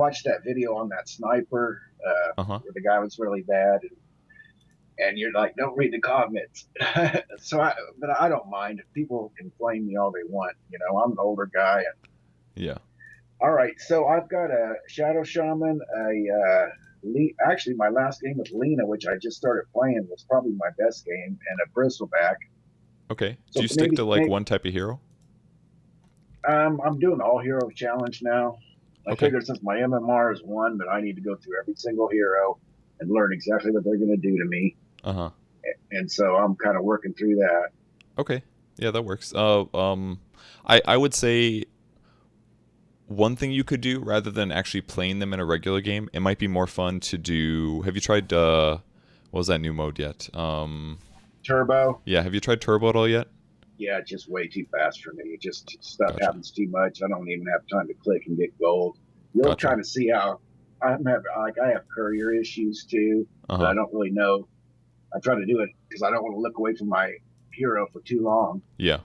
watched that video on that sniper Uh-huh. where the guy was really bad, and you're like, don't read the comments. But I don't mind. People can flame me all they want. I'm an older guy. Yeah. All right, so I've got a Shadow Shaman, actually my last game with Lena, which I just started playing, was probably my best game, and a Bristleback. Okay. Do So you stick to maybe, like maybe one type of hero? I'm doing the all hero challenge now. I Okay. figured since my MMR is one, that I need to go through every single hero and learn exactly what they're going to do to me, Uh-huh. and so I'm kind of working through that. Okay. Yeah, that works. I would say one thing you could do rather than actually playing them in a regular game, it might be more fun to do. Have you tried what was that new mode yet? Turbo, Yeah, have you tried Turbo at all yet? yeah, just way too fast for me. It just stuff Gotcha. happens too much. I don't even have time to click and get gold. You'll Gotcha. kind of see how I'm having, like, I have courier issues too, but I Uh-huh. don't really know. I try to do it because I don't want to look away from my hero for too long. Yeah.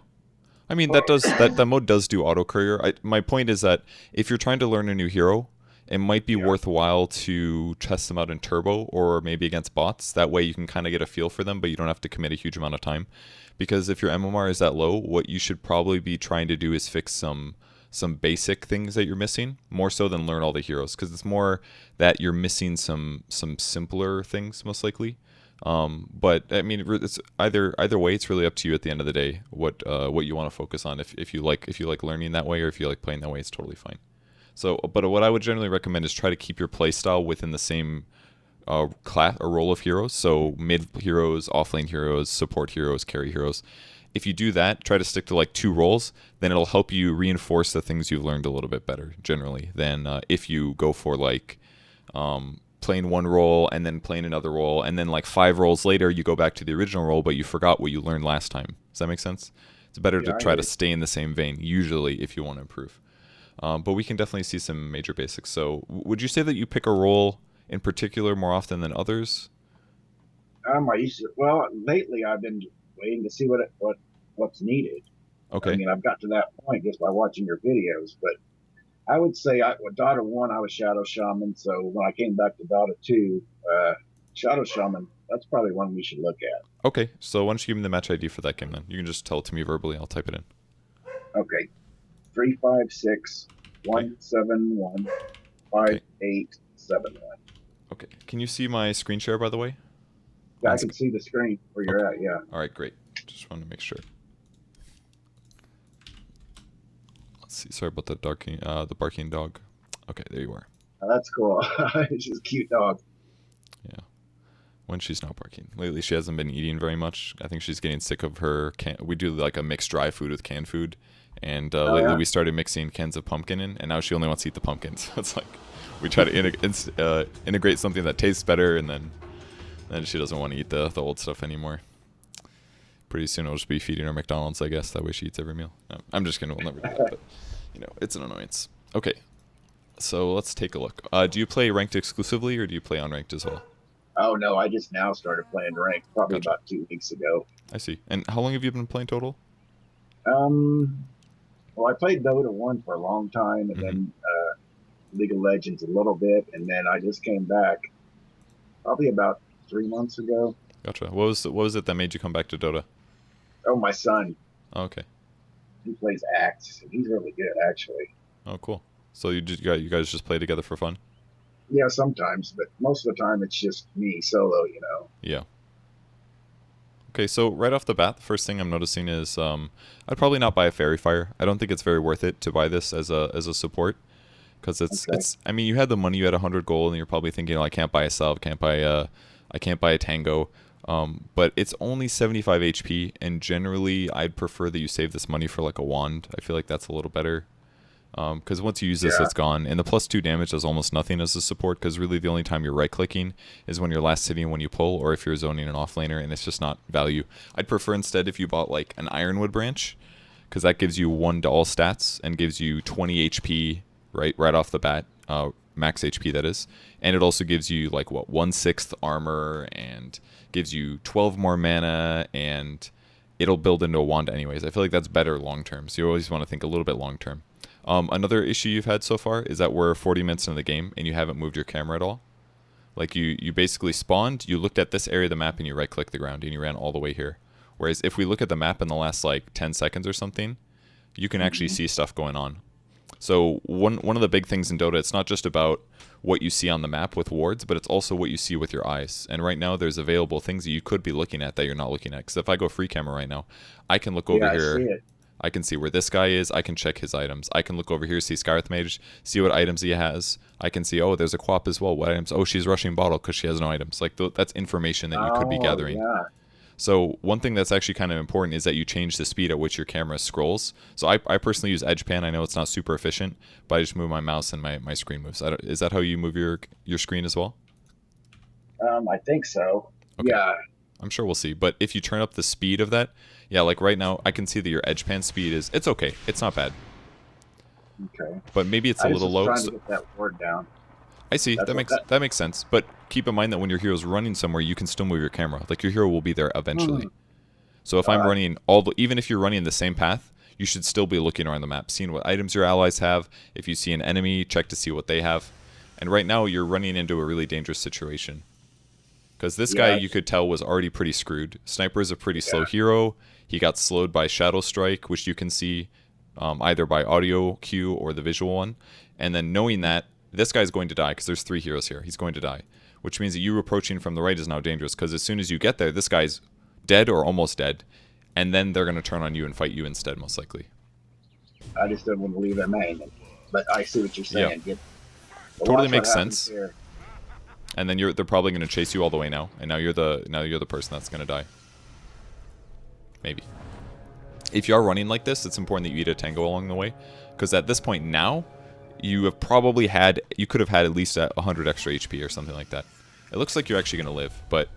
I mean, that mode does do auto courier. My point is that if you're trying to learn a new hero, it might be Yeah, worthwhile to test them out in turbo or maybe against bots. That way you can kind of get a feel for them, but you don't have to commit a huge amount of time. Because if your MMR is that low, what you should probably be trying to do is fix some basic things that you're missing, more so than learn all the heroes. Because it's more that you're missing some simpler things most likely. But I mean, it's either way. It's really up to you at the end of the day what you want to focus on. If you like learning that way or if you like playing that way, it's totally fine. So, but what I would generally recommend is try to keep your playstyle within the same class or role of heroes. So mid heroes, offlane heroes, support heroes, carry heroes. If you do that, try to stick to like two roles, then it'll help you reinforce the things you've learned a little bit better generally than if you go for like playing one role and then playing another role, and then like five roles later you go back to the original role, but you forgot what you learned last time. Does that make sense? It's better to yeah, I try hear to you. stay in the same vein usually if you want to improve. But we can definitely see some major basics. So, would you say that you pick a role in particular more often than others? I used to, well, lately I've been waiting to see what's needed. I Okay. mean, I've got to that point just by watching your videos, but I would say with Dota 1, I was Shadow Shaman. So when I came back to Dota 2, Shadow Shaman, that's probably one we should look at. Okay. So why don't you give me the match ID for that game then? You can just tell it to me verbally. I'll type it in. Okay. 356 Okay. 171 five Okay. eight seven one. Okay. Can you see my screen share by the way? Yeah, On I can sc- see the screen where okay. you're at. Yeah. All right. Great. Just want to make sure. Let's see. Sorry about the barking dog. Okay. There you are. Oh, that's cool. It's just a cute dog. Yeah. When she's not barking. Lately, she hasn't been eating very much. I think she's getting sick of her can. We do like a mixed dry food with canned food, and Oh, lately yeah. we started mixing cans of pumpkin in, and now she only wants to eat the pumpkin. So it's like we try to integrate something that tastes better, and then she doesn't want to eat the old stuff anymore. Pretty soon, I'll just be feeding her McDonald's, I guess. That way, she eats every meal. No, I'm just kidding. We'll never do that, but it's an annoyance. Okay, so let's take a look. Do you play ranked exclusively, or do you play unranked as well? Oh, no. I just now started playing ranked probably Gotcha. about 2 weeks ago. I see. And how long have you been playing total? Um, well, I played Dota 1 for a long time, and Mm-hmm. then League of Legends a little bit, and then I just came back probably about 3 months ago. Gotcha. What was it that made you come back to Dota? Oh, my son, Oh, okay. he plays Axe. He's really good, actually. Oh, cool. So you guys just play together for fun? Yeah, sometimes, but most of the time it's just me solo. Yeah. Okay, so right off the bat, the first thing I'm noticing is I'd probably not buy a Fairy Fire. I don't think it's very worth it to buy this as a support because it's Okay. it's. I mean, you had the money, you had 100 gold, and you're probably thinking, oh, I can't buy a sub, I can't buy a Tango. But it's only 75 HP, and generally, I'd prefer that you save this money for like a wand. I feel like that's a little better. Because once you use this, Yeah. it's gone. And the +2 damage does almost nothing as a support, because really the only time you're right clicking is when you're last hitting when you pull, or if you're zoning an offlaner, and it's just not value. I'd prefer instead if you bought like an Ironwood branch, because that gives you 1 to all stats and gives you 20 HP right off the bat, max HP that is. And it also gives you like what 1/6 armor and gives you 12 more mana, and it'll build into a wand anyways. I feel like that's better long term. So you always want to think a little bit long term. Another issue you've had so far is that we're 40 minutes into the game and you haven't moved your camera at all. Like you basically spawned, you looked at this area of the map and you right-clicked the ground and you ran all the way here. Whereas if we look at the map in the last like 10 seconds or something, you can actually see stuff going on. So one of the big things in Dota, it's not just about what you see on the map with wards, but it's also what you see with your eyes. And right now there's available things that you could be looking at that you're not looking at. Because if I go free camera right now, I can look over here. I see it. I can see where this guy is. I can check his items. I can look over here, see Scarth Mage, see what items he has. I can see, oh, there's a Quap as well. What items? Oh, she's rushing bottle because she has no items. Like that's information that you could be gathering. Yeah. So one thing that's actually kind of important is that you change the speed at which your camera scrolls. So I personally use edge pan. I know it's not super efficient, but I just move my mouse and my screen moves. Is that how you move your screen as well? I think so. Okay. Yeah. I'm sure we'll see. But if you turn up the speed of that, yeah, like right now, I can see that your edge pan speed it's okay. It's not bad. Okay. But maybe it's a little low. Trying to get that word down. I see. That makes sense. But keep in mind that when your hero's running somewhere, you can still move your camera. Like your hero will be there eventually. So if I'm running even if you're running the same path, you should still be looking around the map, seeing what items your allies have. If you see an enemy, check to see what they have. And right now, you're running into a really dangerous situation. Because this guy, you could tell, was already pretty screwed. Sniper is a pretty slow hero. He got slowed by Shadow Strike, which you can see either by audio cue or the visual one. And then knowing that, this guy's going to die because there's 3 heroes here. He's going to die. Which means that you approaching from the right is now dangerous because as soon as you get there, this guy's dead or almost dead. And then they're going to turn on you and fight you instead, most likely. I just didn't want to leave him hanging. But I see what you're saying. Yeah. Totally makes sense. Here. And then they're probably going to chase you all the way now. And now you're the person that's going to die. Maybe. If you are running like this, it's important that you eat a tango along the way. Because at this point now, you could have had at least 100 extra HP or something like that. It looks like you're actually going to live, but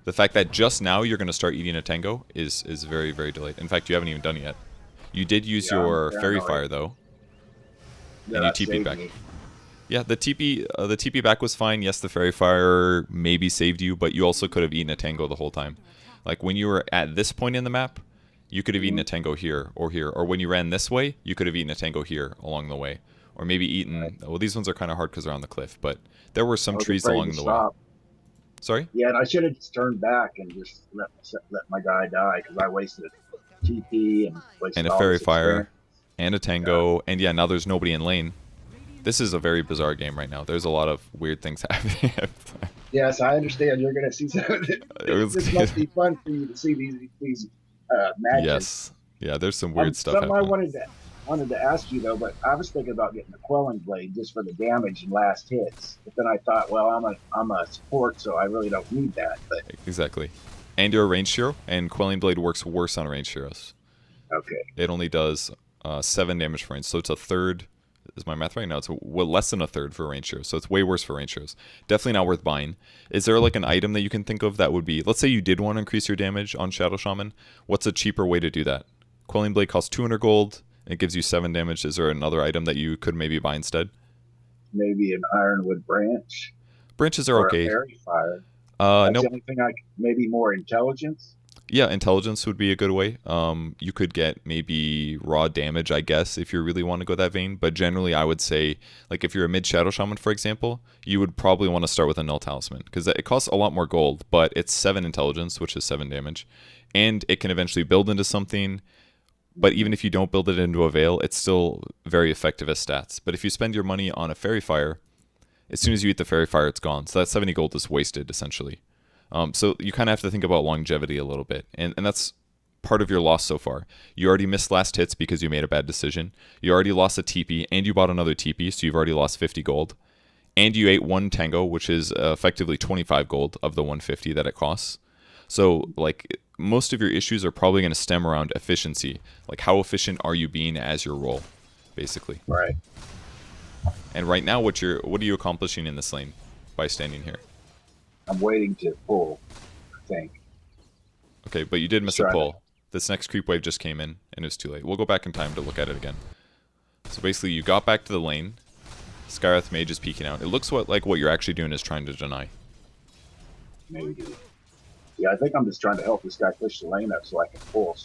the fact that just now you're going to start eating a tango is very, very delayed. In fact, you haven't even done it yet. You did use your Fairy Fire, though, and you TP'd back. Yeah, the TP back was fine. Yes, the Fairy Fire maybe saved you, but you also could have eaten a tango the whole time. Like, when you were at this point in the map, you could have eaten a tango here. Or when you ran this way, you could have eaten a tango here along the way. Or maybe eaten... Well, these ones are kind of hard because they're on the cliff, but there were some trees along the way. Sorry? Yeah, and I should have just turned back and just let my guy die because I wasted a TP and wasted a Fairy Fire and a tango. And yeah, now there's nobody in lane. This is a very bizarre game right now. There's a lot of weird things happening. Yes, I understand. You're going to see some of it. This must be fun for you to see these matches. Yes. Yeah, there's some weird stuff happening. Something I wanted to ask you, though, but I was thinking about getting the Quelling Blade just for the damage and last hits. But then I thought, well, I'm a support, so I really don't need that. But exactly. And you're a ranged hero, and Quelling Blade works worse on ranged heroes. Okay. It only does 7 damage for range, so it's a third. Is my math right? No, it's less than a third for range heroes, so it's way worse for range heroes. Definitely not worth buying. Is there like an item that you can think of that would be, let's say you did want to increase your damage on Shadow Shaman, what's a cheaper way to do that? Quelling Blade costs 200 gold, it gives you 7 damage. Is there another item that you could maybe buy instead? Maybe an Ironwood Branch. Branches are okay. A Fairy Fire. That's nope. the only thing maybe more intelligence. Yeah, intelligence would be a good way. You could get maybe raw damage, I guess, if you really want to go that vein. But generally, I would say, like if you're a mid-Shadow Shaman, for example, you would probably want to start with a Null Talisman. Because it costs a lot more gold, but it's 7 intelligence, which is 7 damage. And it can eventually build into something. But even if you don't build it into a Veil, it's still very effective as stats. But if you spend your money on a Fairy Fire, as soon as you eat the Fairy Fire, it's gone. So that 70 gold is wasted, essentially. So you kind of have to think about longevity a little bit. And that's part of your loss so far. You already missed last hits because you made a bad decision. You already lost a TP, and you bought another TP, so you've already lost 50 gold. And you ate 1 tango, which is effectively 25 gold of the 150 that it costs. So, like, most of your issues are probably going to stem around efficiency. Like, how efficient are you being as your role, basically? Right. And right now, what are you accomplishing in this lane by standing here? I'm waiting to pull, I think. Okay, but you did miss a pull. This next creep wave just came in, and it was too late. We'll go back in time to look at it again. So basically, you got back to the lane. Scarth Mage is peeking out. It looks like what you're actually doing is trying to deny. Maybe. Yeah, I think I'm just trying to help this guy push the lane up so I can pull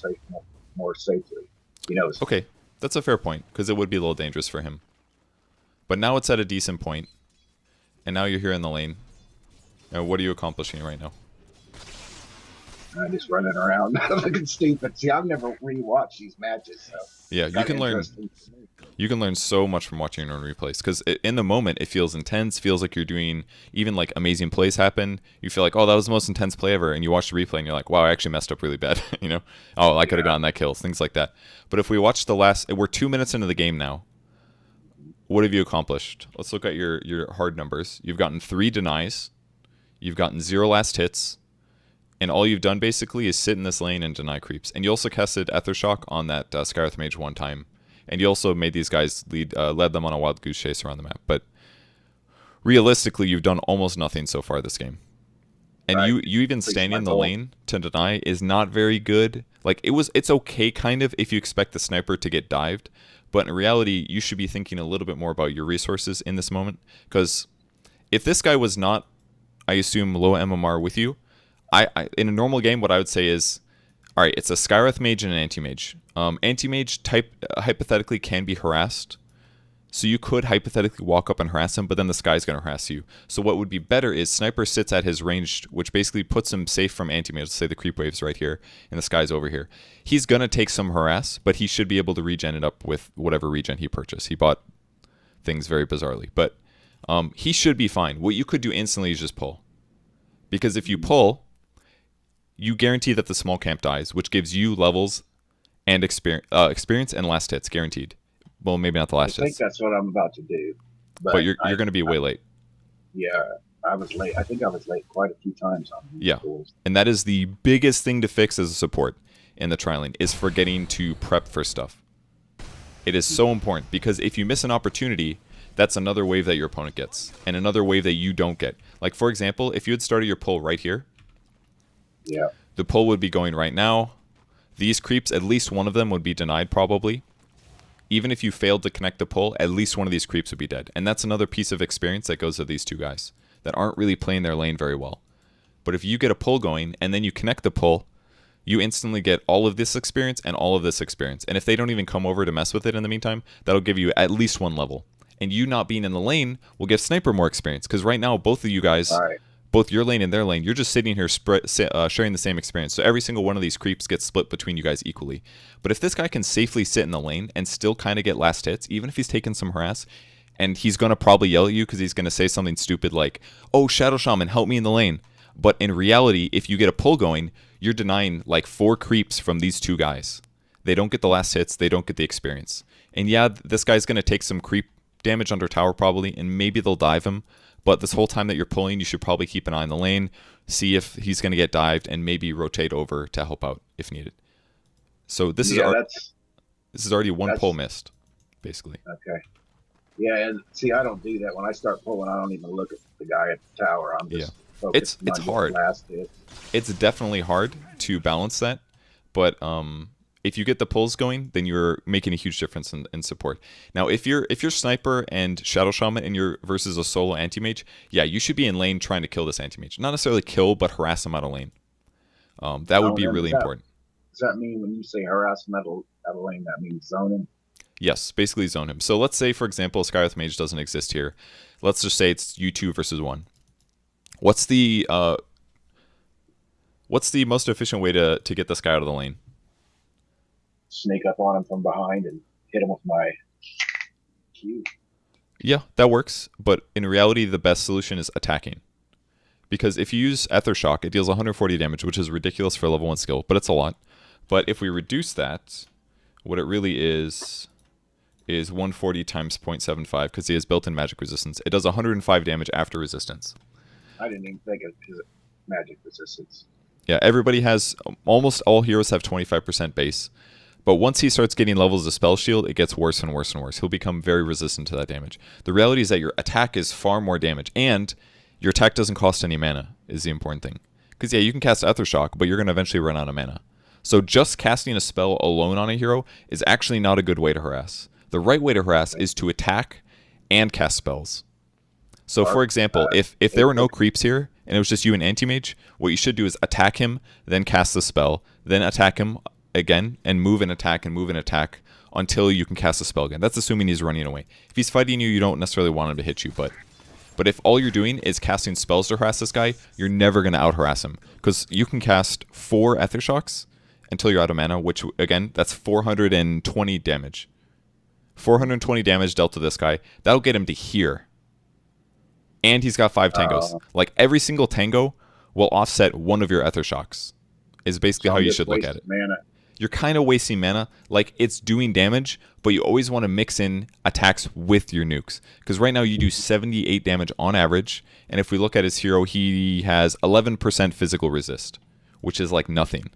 more safely. You know. Okay. That's a fair point, because it would be a little dangerous for him. But now it's at a decent point, and now you're here in the lane. Now, what are you accomplishing right now? I'm just running around looking stupid. See, I've never rewatched these matches, so yeah, you can learn. You can learn so much from watching your own replays, because in the moment it feels intense. Feels like you're doing even like amazing plays happen. You feel like, oh, that was the most intense play ever, and you watch the replay and you're like, wow, I actually messed up really bad. You know, oh, I could have gotten that kill, things like that. But if we watch we're 2 minutes into the game now. What have you accomplished? Let's look at your hard numbers. You've gotten 3 denies. You've gotten 0 last hits. And all you've done basically is sit in this lane and deny creeps. And you also casted Aethershock on that Skywrath Mage one time. And you also made these guys led them on a wild goose chase around the map. But realistically, you've done almost nothing so far this game. And right. you even standing in the lane to deny is not very good. Like it's okay kind of if you expect the sniper to get dived. But in reality, you should be thinking a little bit more about your resources in this moment. Because if this guy was not, I assume, low MMR with you, I in a normal game, what I would say is, all right, it's a Skywrath Mage and an Anti-Mage. Anti-Mage type hypothetically can be harassed. So you could hypothetically walk up and harass him, but then the Sky's going to harass you. So what would be better is Sniper sits at his range, which basically puts him safe from Anti-Mage. Let's say the creep wave's right here, and the Sky's over here. He's going to take some harass, but he should be able to regen it up with whatever regen he purchased. He bought things very bizarrely. But he should be fine. What you could do instantly is just pull. Because if you pull, you guarantee that the small camp dies, which gives you levels and experience and last hits, guaranteed. Well, maybe not the last hits. I think that's what I'm about to do. But you're going to be way late. Yeah, I was late. I think I was late quite a few times on these tools. And that is the biggest thing to fix as a support in the trialing, is forgetting to prep for stuff. It is so important, because if you miss an opportunity, that's another wave that your opponent gets, and another wave that you don't get. Like, for example, if you had started your pull right here, the pull would be going right now. These creeps, at least one of them would be denied probably. Even if you failed to connect the pull, at least one of these creeps would be dead. And that's another piece of experience that goes to these two guys that aren't really playing their lane very well. But if you get a pull going and then you connect the pull, you instantly get all of this experience and all of this experience. And if they don't even come over to mess with it in the meantime, that'll give you at least one level. And you not being in the lane will give Sniper more experience. Because right now, both of you guys, both your lane and their lane, you're just sitting here sharing the same experience. So every single one of these creeps gets split between you guys equally. But if this guy can safely sit in the lane and still kind of get last hits, even if he's taking some harass, and he's going to probably yell at you because he's going to say something stupid like, oh, Shadow Shaman, help me in the lane. But in reality, if you get a pull going, you're denying like 4 creeps from these two guys. They don't get the last hits. They don't get the experience. And yeah, this guy's going to take some creep damage under tower probably, and maybe they'll dive him. But this whole time that you're pulling, you should probably keep an eye on the lane, see if he's going to get dived, and maybe rotate over to help out if needed. So this is already one pull missed, basically. Okay. Yeah, and see, I don't do that. When I start pulling, I don't even look at the guy at the tower. I'm just focused on it's hard. Last hit. It's definitely hard to balance that, but if you get the pulls going, then you're making a huge difference in support. Now, if you're Sniper and Shadow Shaman and you're versus a solo Anti-Mage, yeah, you should be in lane trying to kill this Anti-Mage. Not necessarily kill, but harass him out of lane. That would be really important. Does that mean when you say harass him out of lane, that means zone him? Yes, basically zone him. So let's say, for example, Skywrath Mage doesn't exist here. Let's just say it's you 2 versus 1. What's the most efficient way to get this guy out of the lane? Sneak up on him from behind and hit him with my Q. Yeah, that works. But in reality, the best solution is attacking. Because if you use Aethershock, it deals 140 damage, which is ridiculous for a level 1 skill, but it's a lot. But if we reduce that, what it really is 140 times 0.75, because he has built-in magic resistance. It does 105 damage after resistance. I didn't even think of his magic resistance. Yeah, everybody has, almost all heroes have 25% base. But once he starts getting levels of Spell Shield, it gets worse and worse and worse. He'll become very resistant to that damage. The reality is that your attack is far more damage, and your attack doesn't cost any mana, is the important thing. Because, yeah, you can cast Aethershock, but you're going to eventually run out of mana. So just casting a spell alone on a hero is actually not a good way to harass. The right way to harass is to attack and cast spells. So, for example, if there were no creeps here, and it was just you and Anti-Mage, what you should do is attack him, then cast the spell, then attack him again, and move and attack until you can cast a spell again. That's assuming he's running away. If he's fighting you, you don't necessarily want him to hit you, but if all you're doing is casting spells to harass this guy, you're never going to out-harass him. Because you can cast 4 Ether Shocks until you're out of mana, which, again, that's 420 damage. 420 damage dealt to this guy. That'll get him to here. And he's got 5 tangos. Like, every single tango will offset one of your Ether Shocks, is basically how you should look at it. Mana. You're kind of wasting mana. Like, it's doing damage, but you always want to mix in attacks with your nukes. Because right now you do 78 damage on average, and if we look at his hero, he has 11% physical resist, which is like nothing.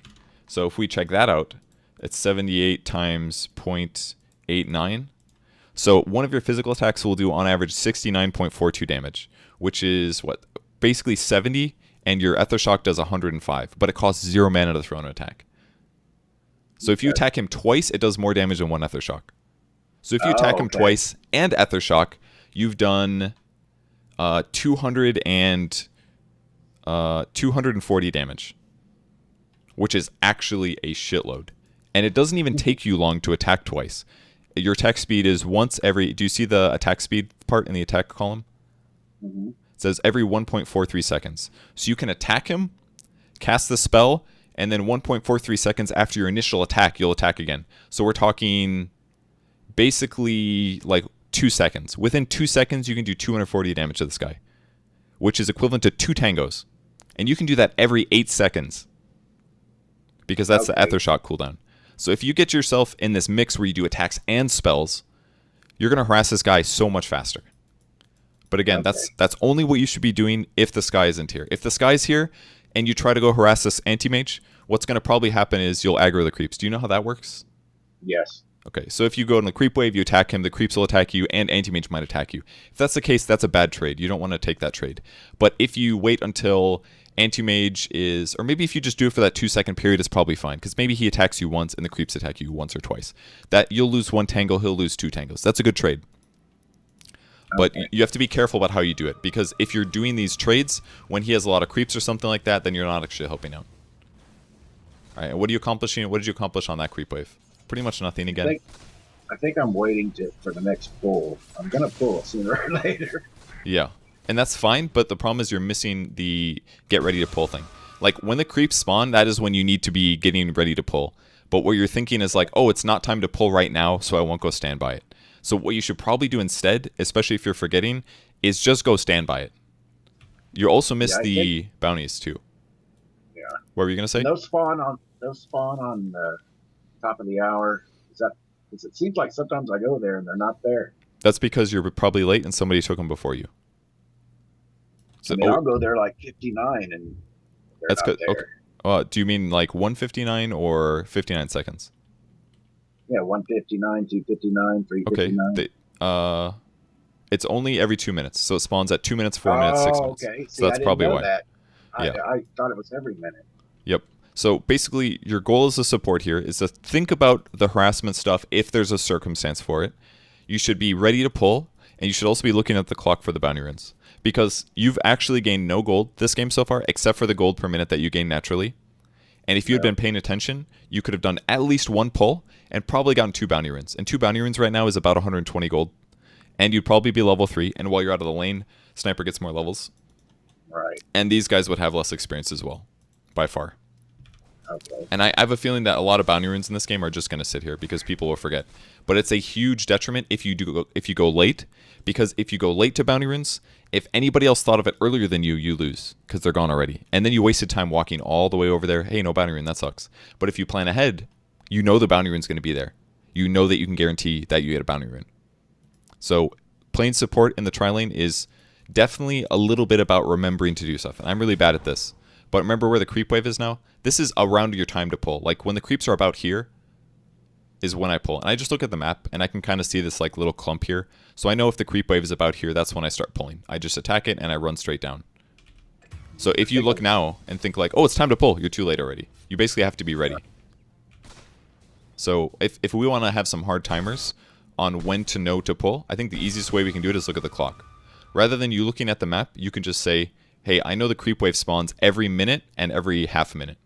So if we check that out, it's 78 times 0.89. So one of your physical attacks will do on average 69.42 damage, which is what? Basically 70, and your Ether Shock does 105, but it costs 0 mana to throw an attack. So if you attack him twice, it does more damage than 1 Ether Shock. So if you attack him twice and Ether Shock, you've done 240 damage, which is actually a shitload. And it doesn't even take you long to attack twice. Your attack speed is once every... Do you see the attack speed part in the attack column? Mm-hmm. It says every 1.43 seconds. So you can attack him, cast the spell, and then 1.43 seconds after your initial attack, you'll attack again. So we're talking basically like 2 seconds. Within 2 seconds, you can do 240 damage to this guy, which is equivalent to 2 tangos. And you can do that every 8 seconds because that's the Ether Shock cooldown. So if you get yourself in this mix where you do attacks and spells, you're going to harass this guy so much faster. But again, that's only what you should be doing if the sky isn't here. If the sky's here and you try to go harass this anti-mage, what's going to probably happen is you'll aggro the creeps. Do you know how that works? Yes. Okay, so if you go in the creep wave, you attack him, the creeps will attack you, and anti-mage might attack you. If that's the case, that's a bad trade. You don't want to take that trade. But if you wait until anti-mage is... Or maybe if you just do it for that 2-second period, it's probably fine. Because maybe he attacks you once and the creeps attack you once or twice. That you'll lose 1 tangle, he'll lose 2 tangles. That's a good trade. But you have to be careful about how you do it. Because if you're doing these trades, when he has a lot of creeps or something like that, then you're not actually helping out. Alright, what are you accomplishing? What did you accomplish on that creep wave? Pretty much nothing again. I think I'm waiting for the next pull. I'm going to pull sooner or later. Yeah. And that's fine, but the problem is you're missing the get ready to pull thing. Like, when the creeps spawn, that is when you need to be getting ready to pull. But what you're thinking is like, oh, it's not time to pull right now, so I won't go stand by it. So what you should probably do instead, especially if you're forgetting, is just go stand by it. You also miss the bounties, too. Yeah. What were you going to say? Those spawn on the top of the hour. Because it seems like sometimes I go there and they're not there. That's because you're probably late and somebody took them before you. So, I'll go there like 59 and they're not there. Okay. Do you mean like 159 or 59 seconds? Yeah, 159, 259, 359. Okay. It's only every 2 minutes. So it spawns at 2 minutes, 4 minutes, 6 minutes. Okay. See, so that's probably why. That. Yeah. I thought it was every minute. Yep. So basically, your goal as a support here is to think about the harassment stuff if there's a circumstance for it. You should be ready to pull, and you should also be looking at the clock for the bounty runs. Because you've actually gained no gold this game so far, except for the gold per minute that you gain naturally. And if you had been paying attention, you could have done at least 1 pull and probably gotten 2 bounty runs. And 2 bounty runs right now is about 120 gold. And you'd probably be level 3, and while you're out of the lane, Sniper gets more levels. Right. And these guys would have less experience as well, by far. Okay. And I have a feeling that a lot of bounty runes in this game are just going to sit here because people will forget. But it's a huge detriment if you go late, because if you go late to bounty runes, if anybody else thought of it earlier than you, you lose because they're gone already. And then you wasted time walking all the way over there. Hey, no bounty rune, that sucks. But if you plan ahead, you know the bounty rune's going to be there. You know that you can guarantee that you get a bounty rune. So playing support in the tri-lane is definitely a little bit about remembering to do stuff. And I'm really bad at this. But remember where the creep wave is now? This is around your time to pull. Like, when the creeps are about here is when I pull. And I just look at the map, and I can kind of see this, like, little clump here. So I know if the creep wave is about here, that's when I start pulling. I just attack it, and I run straight down. So if you look now and think, like, oh, it's time to pull, you're too late already. You basically have to be ready. So if we want to have some hard timers on when to know to pull, I think the easiest way we can do it is look at the clock. Rather than you looking at the map, you can just say, hey, I know the creep wave spawns every minute and every half minute.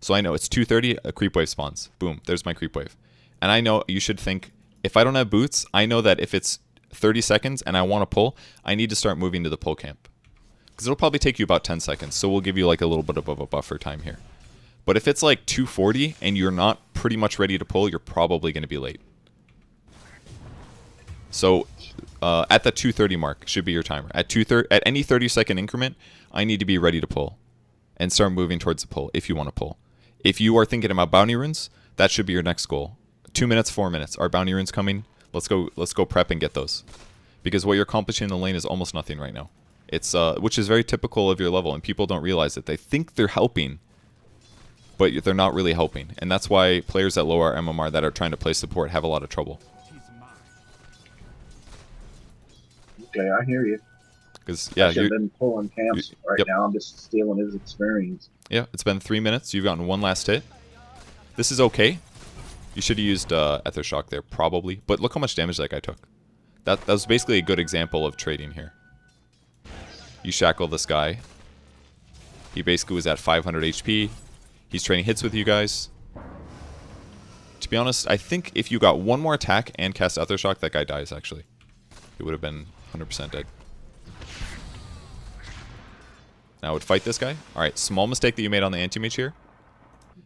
So I know it's 2:30, a creep wave spawns. Boom, there's my creep wave. And I know you should think, if I don't have boots, I know that if it's 30 seconds and I want to pull, I need to start moving to the pull camp. Because it'll probably take you about 10 seconds, so we'll give you like a little bit of a buffer time here. But if it's like 2:40 and you're not pretty much ready to pull, you're probably going to be late. So at the 2:30 mark should be your timer. At any 30-second increment, I need to be ready to pull and start moving towards the pull if you want to pull. If you are thinking about bounty runes, that should be your next goal. 2 minutes, 4 minutes. Are bounty runes coming? Let's go prep and get those. Because what you're accomplishing in the lane is almost nothing right now. It's which is very typical of your level, and people don't realize it. They think they're helping, but they're not really helping. And that's why players at lower MMR that are trying to play support have a lot of trouble. Okay, I hear you. Because yeah, you've been pulling camps right yep. now. I'm just stealing his experience. Yeah, it's been 3 minutes. You've gotten one last hit. This is okay. You should have used Ether Shock there, probably. But look how much damage that guy took. That was basically a good example of trading here. You shackle this guy. He basically was at 500 HP. He's trading hits with you guys. To be honest, I think if you got one more attack and cast Ether Shock, that guy dies, actually. He would have been 100% dead. Now I would fight this guy. Alright, small mistake that you made on the anti-mage here.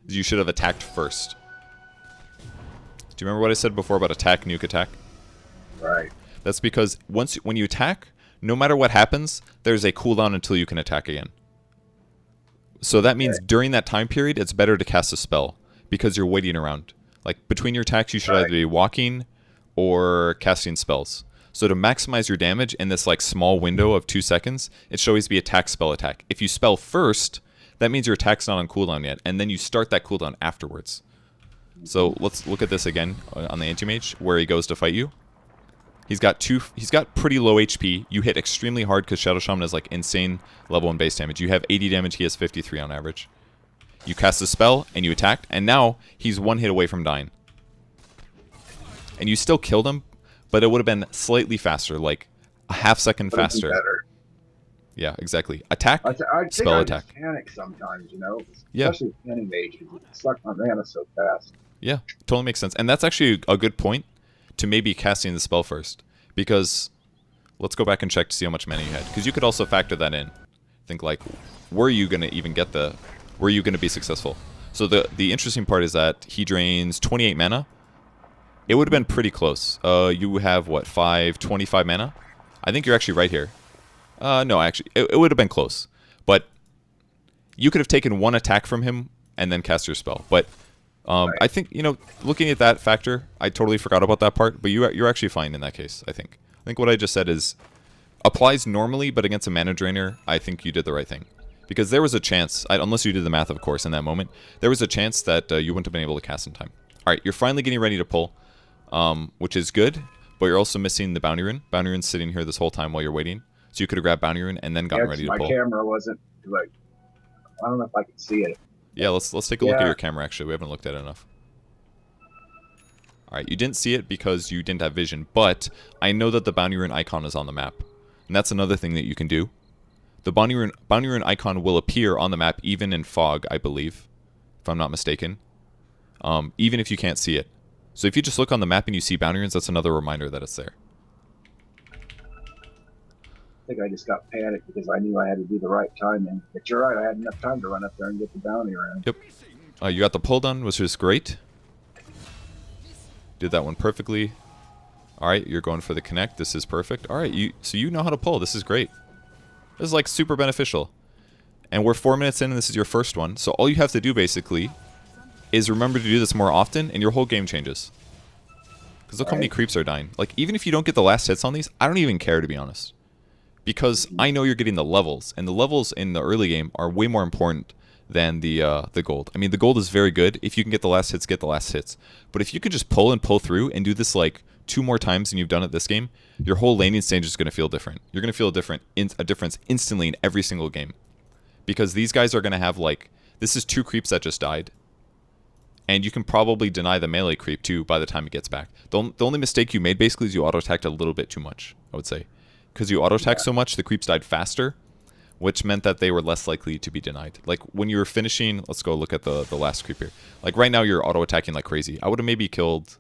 You should have attacked first. Do you remember what I said before about attack, nuke, attack? Right. That's because when you attack, no matter what happens, there's a cooldown until you can attack again. So that means during that time period, it's better to cast a spell because you're waiting around. Like between your attacks, you should either be walking or casting spells. So to maximize your damage in this like small window of 2 seconds, it should always be attack, spell, attack. If you spell first, that means your attack's not on cooldown yet, and then you start that cooldown afterwards. So let's look at this again on the anti-mage, where he goes to fight you. He's got pretty low HP. You hit extremely hard because Shadow Shaman has like insane level and base damage. You have 80 damage, he has 53 on average. You cast a spell and you attacked, and now he's one hit away from dying. And you still killed him, but it would have been slightly faster, like a half second faster. Better. Yeah, exactly. Attack, I think spell, I attack. Just panic sometimes, you know? Yeah. Especially with any mage, because it sucks my mana so fast. Yeah, totally makes sense. And that's actually a good point to maybe casting the spell first. Because let's go back and check to see how much mana you had. Because you could also factor that in. Think like, were you going to even get were you going to be successful? So the interesting part is that he drains 28 mana. It would have been pretty close. You have, what, 25 mana? I think you're actually right here. No, actually, it would have been close. But you could have taken one attack from him and then cast your spell. But I think, you know, looking at that factor, I totally forgot about that part. But you're actually fine in that case, I think. I think what I just said is applies normally, but against a mana drainer, I think you did the right thing. Because there was a chance, unless you did the math, of course, in that moment, there was a chance that you wouldn't have been able to cast in time. All right, you're finally getting ready to pull. Which is good, but you're also missing the bounty rune. Bounty rune's sitting here this whole time while you're waiting. So you could have grabbed bounty rune and then gotten ready to pull. My camera wasn't, like, I don't know if I could see it. Yeah, let's take a look at your camera, actually. We haven't looked at it enough. Alright, you didn't see it because you didn't have vision, but I know that the bounty rune icon is on the map. And that's another thing that you can do. The bounty rune icon will appear on the map even in fog, I believe, if I'm not mistaken. Even if you can't see it. So if you just look on the map and you see bounty runes, that's another reminder that it's there. I think I just got panicked because I knew I had to do the right timing. But you're right, I had enough time to run up there and get the bounty rune. Yep. You got the pull done, which is great. Did that one perfectly. Alright, you're going for the connect. This is perfect. Alright, so you know how to pull. This is great. This is like super beneficial. And we're 4 minutes in and this is your first one. So all you have to do basically is remember to do this more often, and your whole game changes. Because look how many creeps are dying. Like, even if you don't get the last hits on these, I don't even care, to be honest. Because I know you're getting the levels, and the levels in the early game are way more important than the gold. I mean, the gold is very good. If you can get the last hits, get the last hits. But if you could just pull and pull through and do this, like, 2 more times than you've done it this game, your whole laning stage is going to feel different. You're going to feel a difference instantly in every single game. Because these guys are going to have, like, this is 2 creeps that just died. And you can probably deny the melee creep too by the time it gets back. The only mistake you made basically is you auto-attacked a little bit too much, I would say. Because you auto-attacked so much, the creeps died faster, which meant that they were less likely to be denied. Like when you were finishing, let's go look at the last creep here. Like right now you're auto-attacking like crazy. I would have maybe killed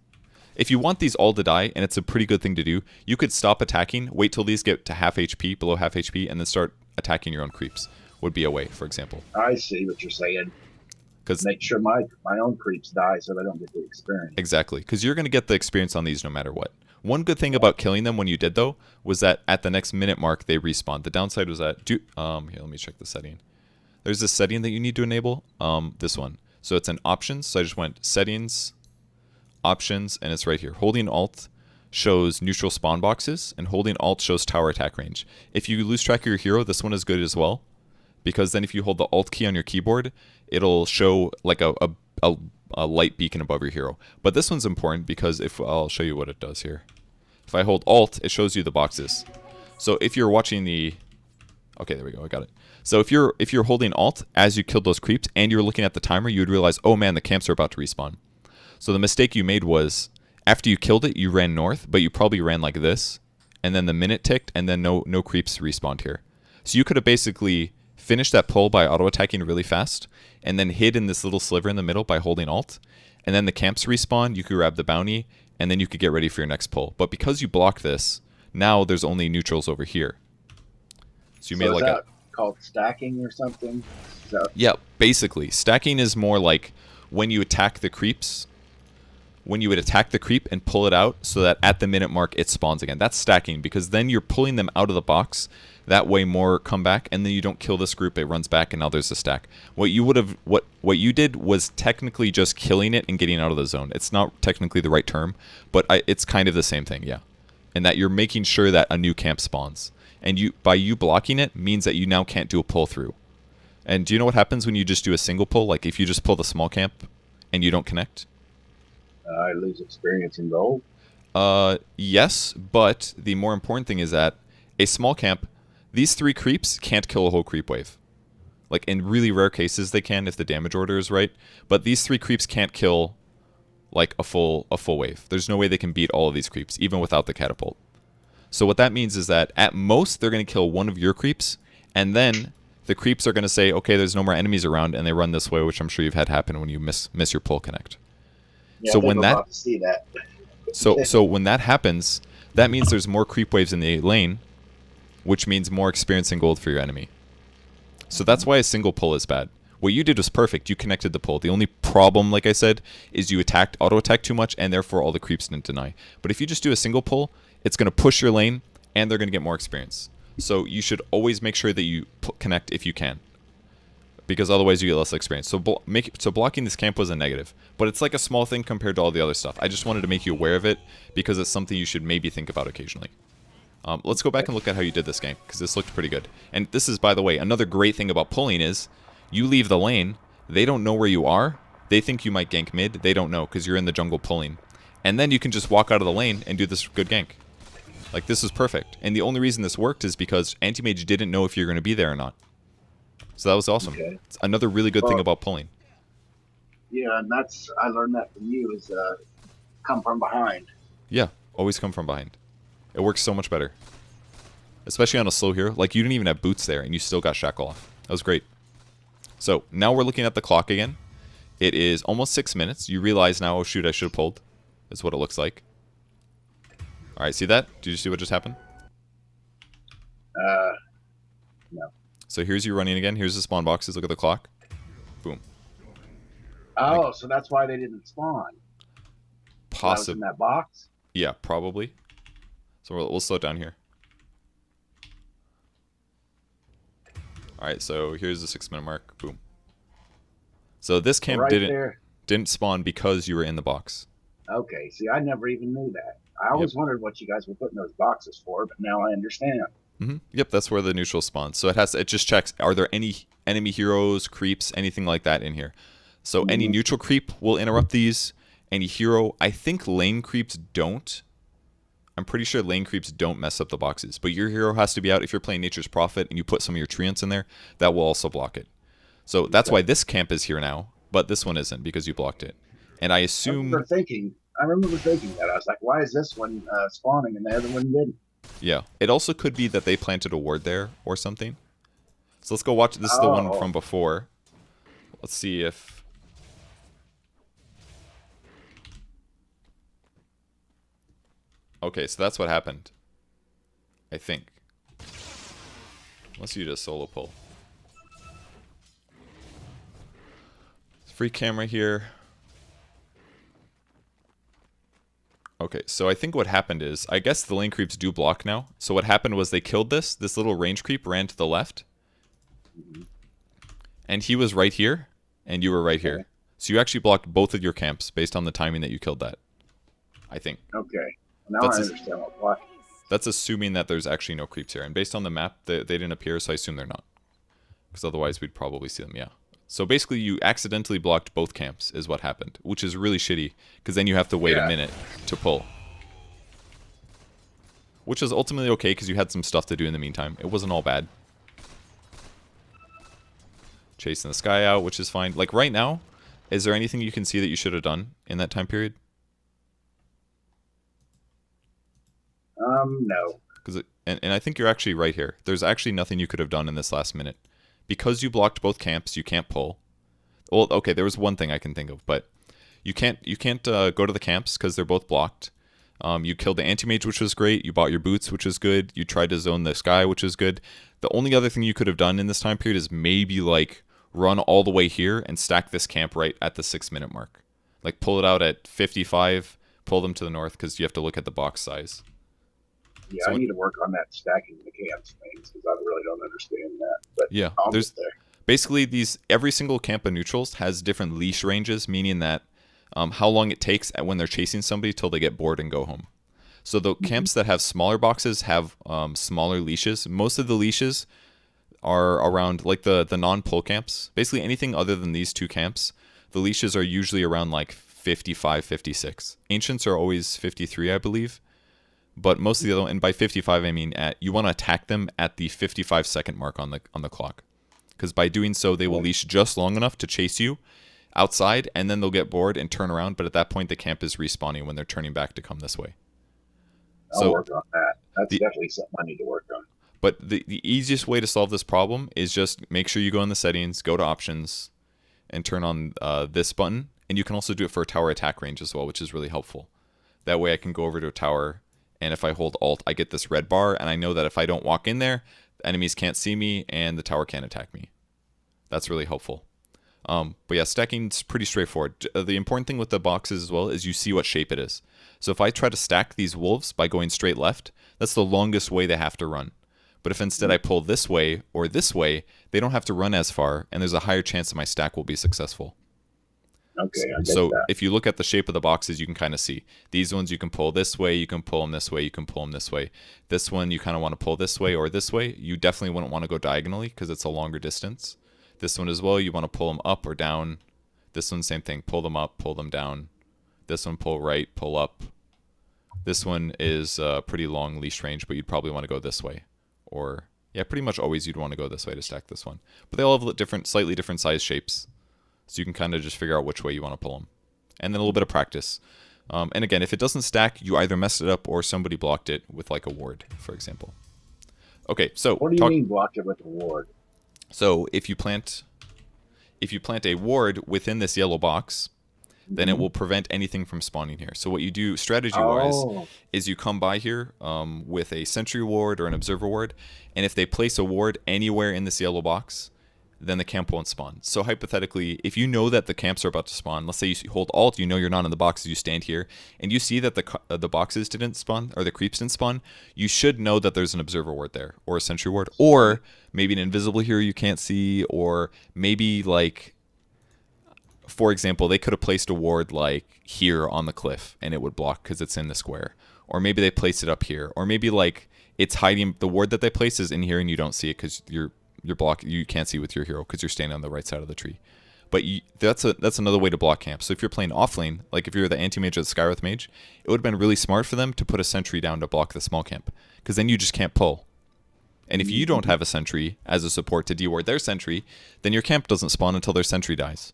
If you want these all to die, and it's a pretty good thing to do, you could stop attacking, wait till these get to half HP, below half HP, and then start attacking your own creeps. Would be a way, for example. I see what you're saying. Because make sure my own creeps die so they don't get the experience. Exactly, because you're going to get the experience on these no matter what. One good thing about killing them when you did, though, was that at the next minute mark, they respawned. The downside was that... here, let me check the setting. There's this setting that you need to enable. This one. So it's in options. So I just went settings, options, and it's right here. Holding Alt shows neutral spawn boxes, and holding Alt shows tower attack range. If you lose track of your hero, this one is good as well, because then if you hold the Alt key on your keyboard, it'll show like a light beacon above your hero. But this one's important because I'll show you what it does here. If I hold Alt, it shows you the boxes. So if you're watching the... Okay, there we go, I got it. So if you're holding Alt as you killed those creeps and you're looking at the timer, you would realize, oh man, the camps are about to respawn. So the mistake you made was, after you killed it, you ran north, but you probably ran like this, and then the minute ticked, and then no creeps respawned here. So you could have basically finished that pull by auto-attacking really fast, and then hid in this little sliver in the middle by holding Alt, and then the camps respawn, you could grab the bounty, and then you could get ready for your next pull. But because you blocked this, now there's only neutrals over here. So you made like a... called stacking or something? Yeah, basically. Stacking is more like when you attack the creeps, when you would attack the creep and pull it out so that at the minute mark it spawns again. That's stacking, because then you're pulling them out of the box. That way more come back, and then you don't kill this group, it runs back, and now there's a stack. What you did was technically just killing it and getting out of the zone. It's not technically the right term, but it's kind of the same thing, yeah. And that you're making sure that a new camp spawns. And by you blocking it means that you now can't do a pull through. And do you know what happens when you just do a single pull? Like if you just pull the small camp and you don't connect? I lose experience in gold. Yes, but the more important thing is that a small camp, these 3 creeps can't kill a whole creep wave. Like in really rare cases they can if the damage order is right, but these 3 creeps can't kill like a full wave. There's no way they can beat all of these creeps, even without the catapult. So what that means is that at most they're going to kill one of your creeps, and then the creeps are going to say, okay, there's no more enemies around, and they run this way, which I'm sure you've had happen when you miss your pull connect. Yeah, so I think when I'm that about to see that. so when that happens, that means there's more creep waves in the lane, which means more experience and gold for your enemy. So that's why a single pull is bad. What you did was perfect. You connected the pull. The only problem, like I said, is you auto-attacked too much, and therefore all the creeps didn't deny. But if you just do a single pull, it's going to push your lane, and they're going to get more experience. So you should always make sure that you connect if you can, because otherwise you get less experience. So blocking this camp was a negative, but it's like a small thing compared to all the other stuff. I just wanted to make you aware of it because it's something you should maybe think about occasionally. Let's go back and look at how you did this game, because this looked pretty good. And this is, by the way, another great thing about pulling is you leave the lane, they don't know where you are, they think you might gank mid, they don't know because you're in the jungle pulling. And then you can just walk out of the lane and do this good gank. Like, this is perfect. And the only reason this worked is because Anti-Mage didn't know if you're going to be there or not. So that was awesome. Okay. It's another really good thing about pulling. Yeah, and I learned that from you, is come from behind. Yeah, always come from behind. It works so much better. Especially on a slow hero. Like, you didn't even have boots there, and you still got Shackle off. That was great. So, now we're looking at the clock again. It is almost 6 minutes. You realize now, oh shoot, I should have pulled. Is what it looks like. Alright, see that? Did you see what just happened? No. So here's you running again. Here's the spawn boxes. Look at the clock. Boom. Oh, so that's why they didn't spawn. Possibly. In that box? Yeah, probably. So we'll slow it down here. Alright, so here's the 6 minute mark. Boom. So this camp didn't spawn because you were in the box. Okay, see, I never even knew that. I always wondered what you guys were putting those boxes for, but now I understand. Mm-hmm. Yep, that's where the neutral spawns. So it just checks, are there any enemy heroes, creeps, anything like that in here? So any neutral creep will interrupt these. Any hero, I think lane creeps don't. I'm pretty sure lane creeps don't mess up the boxes. But your hero has to be out. If you're playing Nature's Prophet and you put some of your treants in there, that will also block it. So that's why this camp is here now, but this one isn't because you blocked it. And I assume... I remember thinking that. I was like, why is this one spawning and the other one didn't? Yeah. It also could be that they planted a ward there or something. So let's go watch. This is the one from before. Let's see if... Okay, so that's what happened. I think. Unless you did a solo pull. Free camera here. Okay, so I think what happened is, I guess the lane creeps do block now. So what happened was they killed this. This little range creep ran to the left. And he was right here, and you were right here. So you actually blocked both of your camps based on the timing that you killed that. I think. Okay. Now I understand what blocking is. That's assuming that there's actually no creeps here. And based on the map, they didn't appear, so I assume they're not. Because otherwise we'd probably see them, yeah. So basically you accidentally blocked both camps is what happened, which is really shitty, because then you have to wait a minute to pull. Which is ultimately okay, because you had some stuff to do in the meantime. It wasn't all bad. Chasing the sky out, which is fine. Like right now, is there anything you can see that you should have done in that time period? No. And I think you're actually right here. There's actually nothing you could have done in this last minute. Because you blocked both camps, you can't pull. Well, okay, there was one thing I can think of, but you can't go to the camps because they're both blocked. You killed the anti-mage, which was great. You bought your boots, which is good. You tried to zone the sky, which is good. The only other thing you could have done in this time period is maybe like run all the way here and stack this camp right at the 6-minute mark. Like pull it out at 55, pull them to the north because you have to look at the box size. Yeah, so I need to work on that stacking the camps things because I really don't understand that. But yeah, there's basically every single camp of neutrals has different leash ranges, meaning that how long it takes when they're chasing somebody till they get bored and go home. So the camps that have smaller boxes have smaller leashes. Most of the leashes are around like the non-pull camps. Basically anything other than these two camps, the leashes are usually around like 55, 56. Ancients are always 53, I believe. But most of the other, and by 55 I mean you want to attack them at the 55-second mark on the clock, because by doing so they will leash just long enough to chase you outside, and then they'll get bored and turn around. But at that point the camp is respawning when they're turning back to come this way. I'll work on that. That's definitely something I need to work on. But the easiest way to solve this problem is just make sure you go in the settings, go to options, and turn on this button. And you can also do it for a tower attack range as well, which is really helpful. That way I can go over to a tower. And if I hold Alt, I get this red bar, and I know that if I don't walk in there, the enemies can't see me, and the tower can't attack me. That's really helpful. But yeah, stacking's pretty straightforward. The important thing with the boxes as well is you see what shape it is. So if I try to stack these wolves by going straight left, that's the longest way they have to run. But if instead I pull this way or this way, they don't have to run as far, and there's a higher chance that my stack will be successful. Okay, I get so that. If you look at the shape of the boxes, you can kind of see. These ones you can pull this way, you can pull them this way, you can pull them this way. This one you kind of want to pull this way or this way. You definitely wouldn't want to go diagonally because it's a longer distance. This one as well, you want to pull them up or down. This one, same thing. Pull them up, pull them down. This one, pull right, pull up. This one is a pretty long leash range, but you'd probably want to go this way. Or, yeah, pretty much always you'd want to go this way to stack this one. But they all have slightly different size shapes. So you can kind of just figure out which way you want to pull them. And then a little bit of practice. And again, if it doesn't stack, you either messed it up or somebody blocked it with like a ward, for example. Okay, so what do you mean blocked it with a ward? So if you plant a ward within this yellow box, then it will prevent anything from spawning here. So what you do strategy-wise is you come by here with a sentry ward or an observer ward, and if they place a ward anywhere in this yellow box, then the camp won't spawn. So hypothetically, if you know that the camps are about to spawn, let's say you hold Alt, you know you're not in the boxes, you stand here, and you see that the boxes didn't spawn, or the creeps didn't spawn, you should know that there's an observer ward there, or a sentry ward, or maybe an invisible hero you can't see, or maybe like, for example, they could have placed a ward like here on the cliff, and it would block because it's in the square. Or maybe they placed it up here, or maybe like it's hiding, the ward that they placed is in here and you don't see it because you can't see with your hero because you're standing on the right side of the tree. But that's another way to block camp. So if you're playing offlane, like if you're the anti-mage or the Skywrath mage, it would have been really smart for them to put a sentry down to block the small camp, because then you just can't pull. And if you don't have a sentry as a support to deward their sentry, then your camp doesn't spawn until their sentry dies.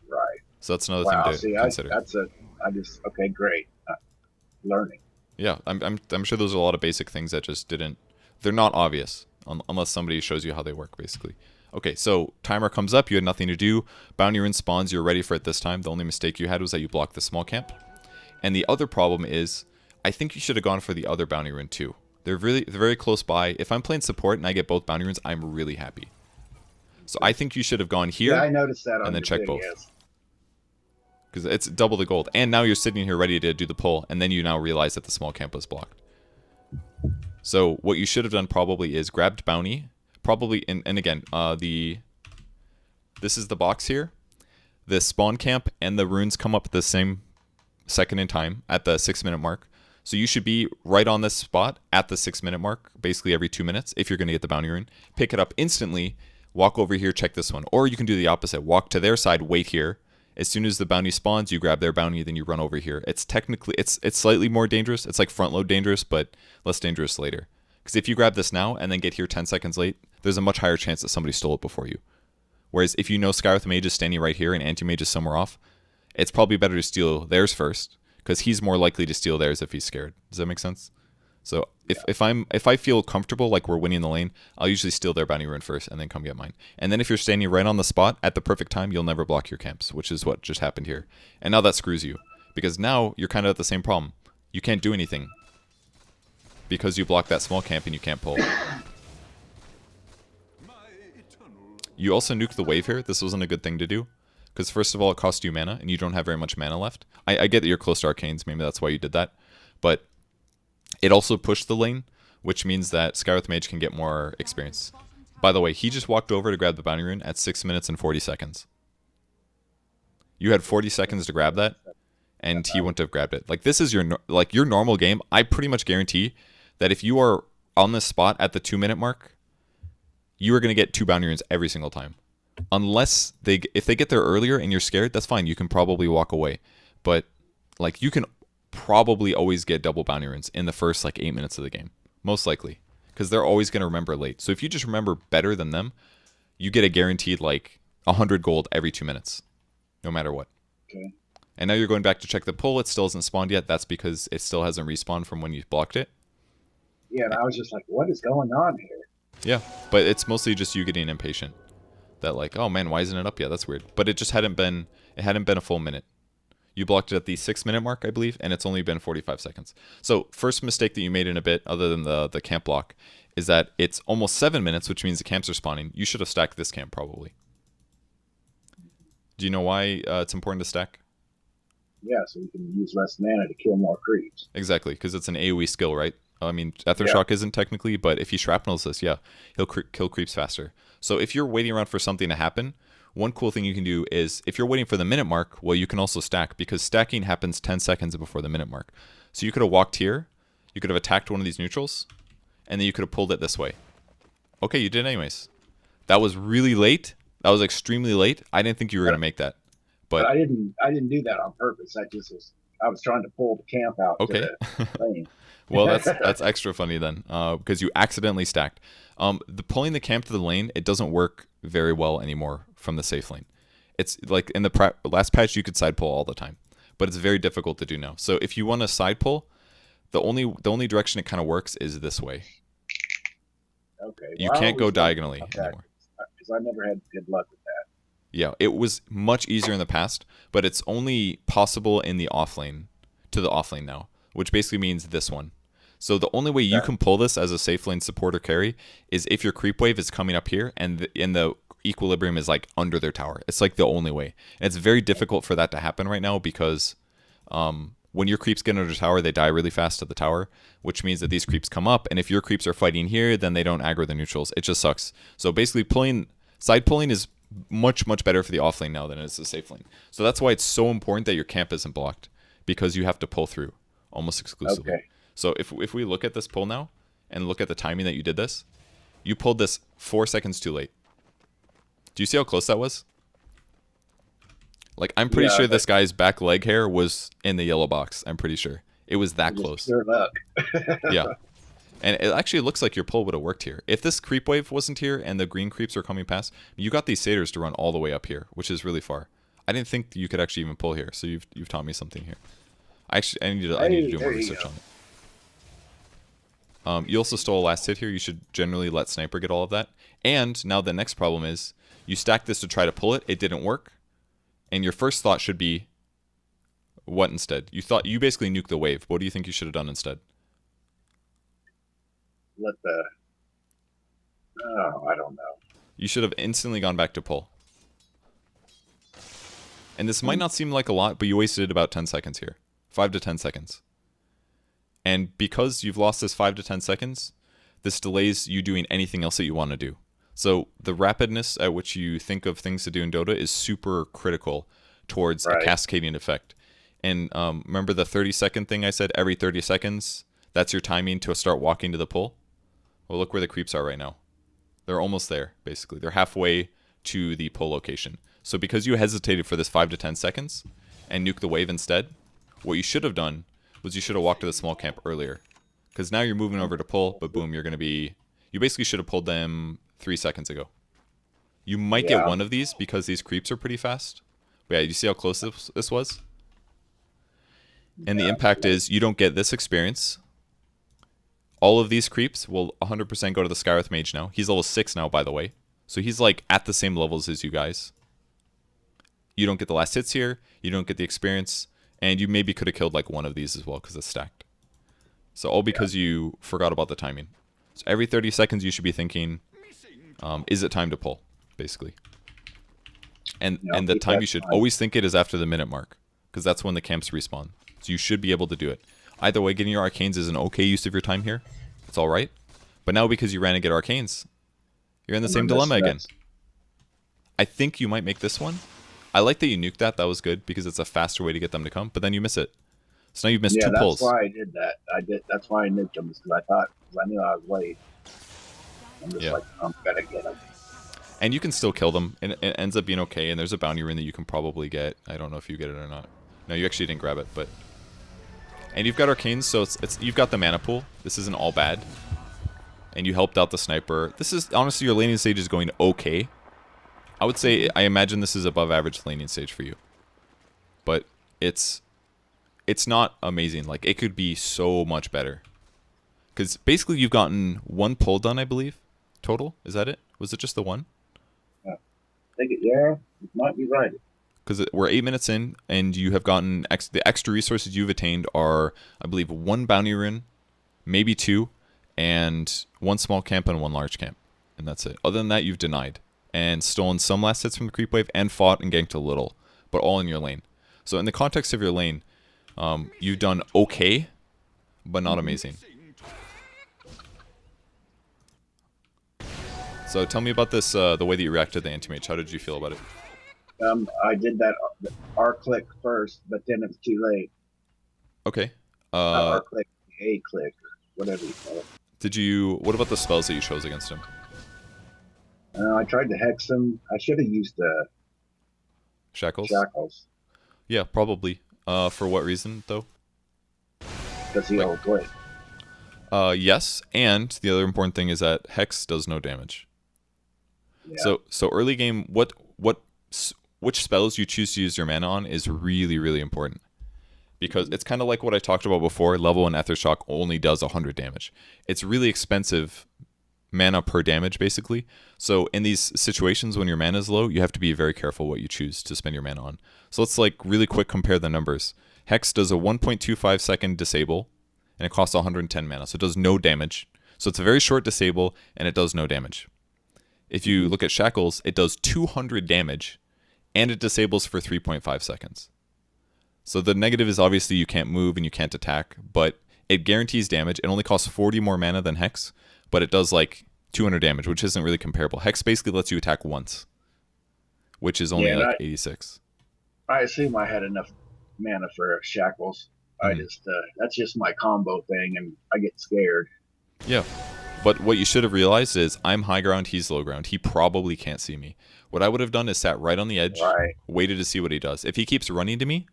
Right. So that's another thing to consider. Okay, great. Learning. Yeah, I'm sure there's a lot of basic things that just they're not obvious unless somebody shows you how they work, basically. Okay, so timer comes up, you had nothing to do, bounty rune spawns, you're ready for it this time. The only mistake you had was that you blocked the small camp. And the other problem is, I think you should have gone for the other bounty rune too. They're very close by. If I'm playing support and I get both bounty runes, I'm really happy. So I think you should have gone here. Yeah, I noticed that on and then your check videos. both. Because it's double the gold. And now you're sitting here ready to do the pull, and then you now realize that the small camp was blocked. So what you should have done probably is grabbed bounty. Probably, and again, this is the box here. The spawn camp and the runes come up at the same second in time at the 6-minute mark. So you should be right on this spot at the 6-minute mark, basically every 2 minutes, if you're going to get the bounty rune. Pick it up instantly, walk over here, check this one. Or you can do the opposite. Walk to their side, wait here. As soon as the bounty spawns, you grab their bounty, then you run over here. It's technically, it's slightly more dangerous. It's like front load dangerous, but less dangerous later. Because if you grab this now and then get here 10 seconds late, there's a much higher chance that somebody stole it before you. Whereas if you know Skywrath Mage is standing right here and Anti-Mage is somewhere off, it's probably better to steal theirs first, because he's more likely to steal theirs if he's scared. Does that make sense? So if I feel comfortable, like we're winning the lane, I'll usually steal their bounty rune first and then come get mine. And then if you're standing right on the spot at the perfect time, you'll never block your camps, which is what just happened here. And now that screws you, because now you're kind of at the same problem. You can't do anything because you blocked that small camp and you can't pull. You also nuked the wave here. This wasn't a good thing to do, because first of all, it cost you mana, and you don't have very much mana left. I get that you're close to arcanes, maybe that's why you did that, but it also pushed the lane, which means that Skywrath Mage can get more experience. By the way, he just walked over to grab the bounty rune at 6 minutes and 40 seconds. You had 40 seconds to grab that, and he wouldn't have grabbed it. Like, this is your normal game. I pretty much guarantee that if you are on this spot at the 2-minute mark, you are going to get 2 bounty runes every single time. Unless if they get there earlier and you're scared, that's fine. You can probably walk away. But like, you can probably always get double bounty runes in the first like 8 minutes of the game, most likely, because they're always going to remember late. So if you just remember better than them, you get a guaranteed like 100 gold every 2 minutes, no matter what. Okay. And now you're going back to check the pull. It still hasn't spawned yet. That's because it still hasn't respawned from when you blocked it. Yeah, and I was just like, what is going on here? Yeah, but it's mostly just you getting impatient. That like, oh man, why isn't it up yet? That's weird. But it just hadn't been a full minute. You blocked it at the 6-minute mark, I believe, and it's only been 45 seconds. So first mistake that you made in a bit, other than the camp block, is that it's almost 7 minutes, which means the camps are spawning. You should have stacked this camp probably. Do you know why it's important to stack? Yeah, so we can use less mana to kill more creeps. Exactly, because it's an AoE skill, right? I mean, Aethershock isn't technically, but if he shrapnels this, yeah, he'll kill creeps faster. So if you're waiting around for something to happen, one cool thing you can do is, if you're waiting for the minute mark, well, you can also stack, because stacking happens 10 seconds before the minute mark. So you could have walked here, you could have attacked one of these neutrals, and then you could have pulled it this way. Okay, you did anyways. That was really late. That was extremely late. I didn't think you were going to make that. But I didn't do that on purpose. I was trying to pull the camp out. Okay. To the lane. Well, that's extra funny then, because you accidentally stacked. Pulling the camp to the lane, it doesn't work very well anymore from the safe lane. It's like in the last patch, you could side pull all the time, but it's very difficult to do now. So if you want to side pull, the only direction it kind of works is this way. Okay. You can't go diagonally anymore. Because I never had good luck with that. Yeah, it was much easier in the past, but it's only possible in the off lane, to the off lane now, which basically means this one. So the only way you can pull this as a safe lane support or carry is if your creep wave is coming up here and the equilibrium is like under their tower. It's like the only way. And it's very difficult for that to happen right now, because when your creeps get under tower, they die really fast to the tower, which means that these creeps come up, and if your creeps are fighting here, then they don't aggro the neutrals. It just sucks. So basically side pulling is much better for the off lane now than it is the safe lane. So that's why it's so important that your camp isn't blocked, because you have to pull through almost exclusively. Okay. So if we look at this pull now and look at the timing that you did this, you pulled this 4 seconds too late. Do you see how close that was? Like, I'm pretty sure this guy's back leg hair was in the yellow box. I'm pretty sure. It was that close. Pure luck. Yeah. And it actually looks like your pull would have worked here. If this creep wave wasn't here and the green creeps were coming past, you got these satyrs to run all the way up here, which is really far. I didn't think you could actually even pull here, so you've taught me something here. I need to do more research on it. You also stole a last hit here. You should generally let sniper get all of that. And now the next problem is you stacked this to try to pull it. It didn't work. And your first thought should be, What instead? You basically nuked the wave. What do you think you should have done instead? Let the. Oh, I don't know. You should have instantly gone back to pull. And this might not seem like a lot, but you wasted about 10 seconds here. 5 to 10 seconds. And because you've lost this 5 to 10 seconds, this delays you doing anything else that you want to do. So the rapidness at which you think of things to do in Dota is super critical towards a cascading effect. And remember the 30-second thing I said? Every 30 seconds, that's your timing to start walking to the pull? Well, look where the creeps are right now. They're almost there, basically. They're halfway to the pull location. So because you hesitated for this 5 to 10 seconds and nuked the wave instead, what you should have done was you should have walked to the small camp earlier. Because now you're moving over to pull, but boom, you're going to be... You basically should have pulled them 3 seconds ago. You might get one of these because these creeps are pretty fast. But yeah, you see how close this was? And the impact is you don't get this experience. All of these creeps will 100% go to the Skywrath Mage now. He's level 6 now, by the way. So he's like at the same levels as you guys. You don't get the last hits here. You don't get the experience. And you maybe could have killed like one of these as well because it's stacked. So all because you forgot about the timing. So every 30 seconds you should be thinking, is it time to pull, basically. And the time you should always think it is after the minute mark because that's when the camps respawn. So you should be able to do it. Either way, getting your arcanes is an okay use of your time here. It's all right. But now because you ran to get arcanes, you're in the same dilemma again. I think you might make this one. I like that you nuked that. That was good because it's a faster way to get them to come. But then you miss it. So now you've missed 2 pulls. Yeah, that's why I did that. That's why I nuked them because I knew I was late. I'm just like, I'm gonna get them. And you can still kill them. And it ends up being okay. And there's a bounty rune that you can probably get. I don't know if you get it or not. No, you actually didn't grab it, but... And you've got arcanes, so you've got the mana pool. This isn't all bad. And you helped out the sniper. This is, honestly, your laning stage is going okay. I would say, I imagine this is above average laning stage for you. But it's not amazing. Like, it could be so much better. Because basically you've gotten 1 pull done, I believe, total. Is that it? Was it just the 1? Yeah, I think it might be right. Because we're 8 minutes in, and you have gotten the extra resources you've attained are, I believe, 1 bounty rune, maybe 2, and 1 small camp and 1 large camp. And that's it. Other than that, you've denied. And stolen some last hits from the creep wave, and fought and ganked a little. But all in your lane. So in the context of your lane, you've done okay, but not amazing. So tell me about this, the way that you reacted to the anti-mage. How did you feel about it? I did that R click first, but then it's too late. Okay. R click, A click, whatever you call it. What about the spells that you chose against him? I tried to hex him. I should have used Shackles? Shackles. Yeah, probably. For what reason, though? Because he overplayed. Yes, and the other important thing is that Hex does no damage. Yeah. So early game, which spells you choose to use your mana on is really, really important. Because it's kind of like what I talked about before, level 1 Aethershock only does 100 damage. It's really expensive mana per damage, basically. So in these situations when your mana is low, you have to be very careful what you choose to spend your mana on. So let's like really quick compare the numbers. Hex does a 1.25 second disable, and it costs 110 mana, so it does no damage. So it's a very short disable, and it does no damage. If you look at Shackles, it does 200 damage, and it disables for 3.5 seconds. So the negative is obviously you can't move and you can't attack, but it guarantees damage. It only costs 40 more mana than Hex, but it does like 200 damage, which isn't really comparable. Hex basically lets you attack once, which is only 86. I assume I had enough mana for Shackles. I just that's just my combo thing, and I get scared. Yeah, but what you should have realized is I'm high ground, he's low ground. He probably can't see me. What I would have done is sat right on the edge, waited to see what he does. If he keeps running to me,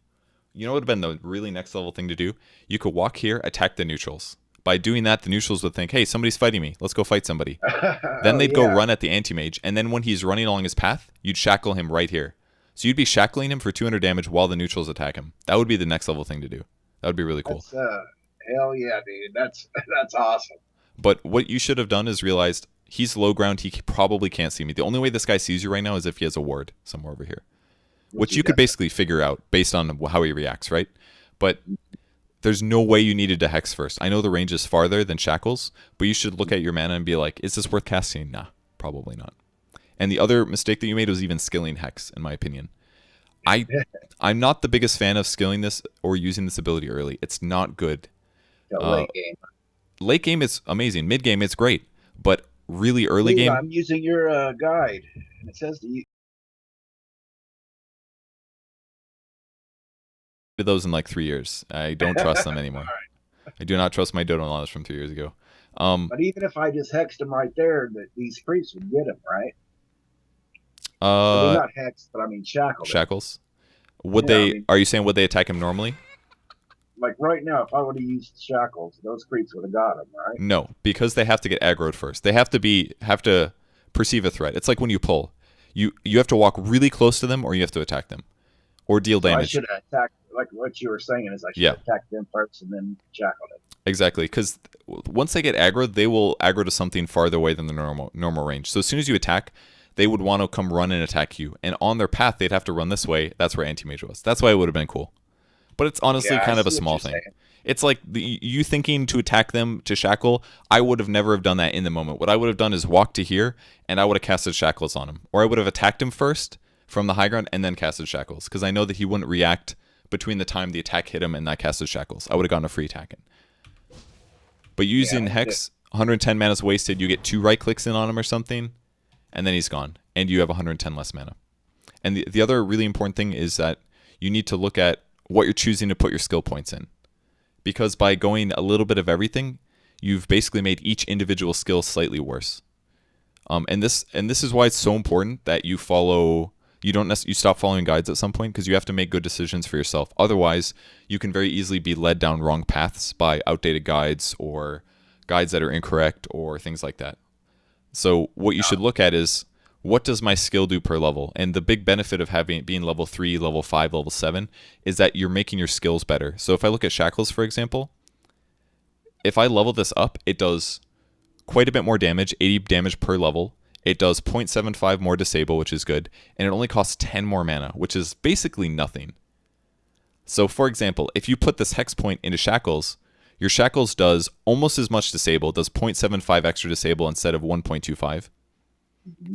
you know what would have been the really next level thing to do? You could walk here, attack the neutrals. By doing that, the neutrals would think, hey, somebody's fighting me. Let's go fight somebody. Then they'd go run at the anti-mage, and then when he's running along his path, you'd shackle him right here. So you'd be shackling him for 200 damage while the neutrals attack him. That would be the next level thing to do. That would be really cool. Hell yeah, dude. That's awesome. But what you should have done is realized he's low ground. He probably can't see me. The only way this guy sees you right now is if he has a ward somewhere over here. which which he you could does. basically figure out based on how he reacts, right? But there's no way you needed to hex first. I know the range is farther than shackles, but you should look at your mana and be like, is this worth casting? Nah, probably not. And the other mistake that you made was even skilling hex, in my opinion. I'm not the biggest fan of skilling this or using this ability early. It's not good. The Uh, late game. Late game it's amazing. Mid game it's great, but really early Dude, game, I'm using your guide, and it says that you. did those in like 3 years. I don't trust them anymore. I do not trust my Dodo knowledge from 3 years ago. But even if I just hexed him right there, that these creeps would get him, right? I mean, Uh, not hexed, but I mean shackled him. Shackles. Would Yeah, I they? mean, Are you saying would they attack him normally? like right now, if I would have used shackles, those creeps would have got him, right? No, because they have to get aggroed first. They have to perceive a threat. It's like when you pull. You have to walk really close to them, or you have to attack them, or deal So I damage. should have attacked, like what you were saying is I should Yeah, have attacked them first and then shackled him. exactly. Because once they get aggroed, they will aggro to something farther away than the normal range. So as soon as you attack, they would want to come run and attack you. And on their path, they'd have to run this way. That's where anti-mage was. That's why it would have been cool. But it's honestly Yeah, I kind of a see what small you're thing. saying. It's like you thinking to attack them to shackle. I would have never have done that in the moment. What I would have done is walked to here, and I would have casted shackles on him, or I would have attacked him first from the high ground and then casted shackles, because I know that he wouldn't react between the time the attack hit him and I casted shackles. I would have gotten a free attack in. But using Yeah, hex, 110 mana is wasted. You get 2 right clicks in on him or something, and then he's gone, and you have 110 less mana. And the other really important thing is that you need to look at what you're choosing to put your skill points in. Because by going a little bit of everything, you've basically made each individual skill slightly worse. And this is why it's so important that you follow. You stop following guides at some point, because you have to make good decisions for yourself. Otherwise, you can very easily be led down wrong paths by outdated guides or guides that are incorrect or things like that. So what you should look at is, what does my skill do per level? And the big benefit of being level 3, level 5, level 7 is that you're making your skills better. So if I look at Shackles, for example, if I level this up, it does quite a bit more damage, 80 damage per level. It does 0.75 more disable, which is good, and it only costs 10 more mana, which is basically nothing. So for example, if you put this hex point into Shackles, your Shackles does almost as much disable, does 0.75 extra disable instead of 1.25.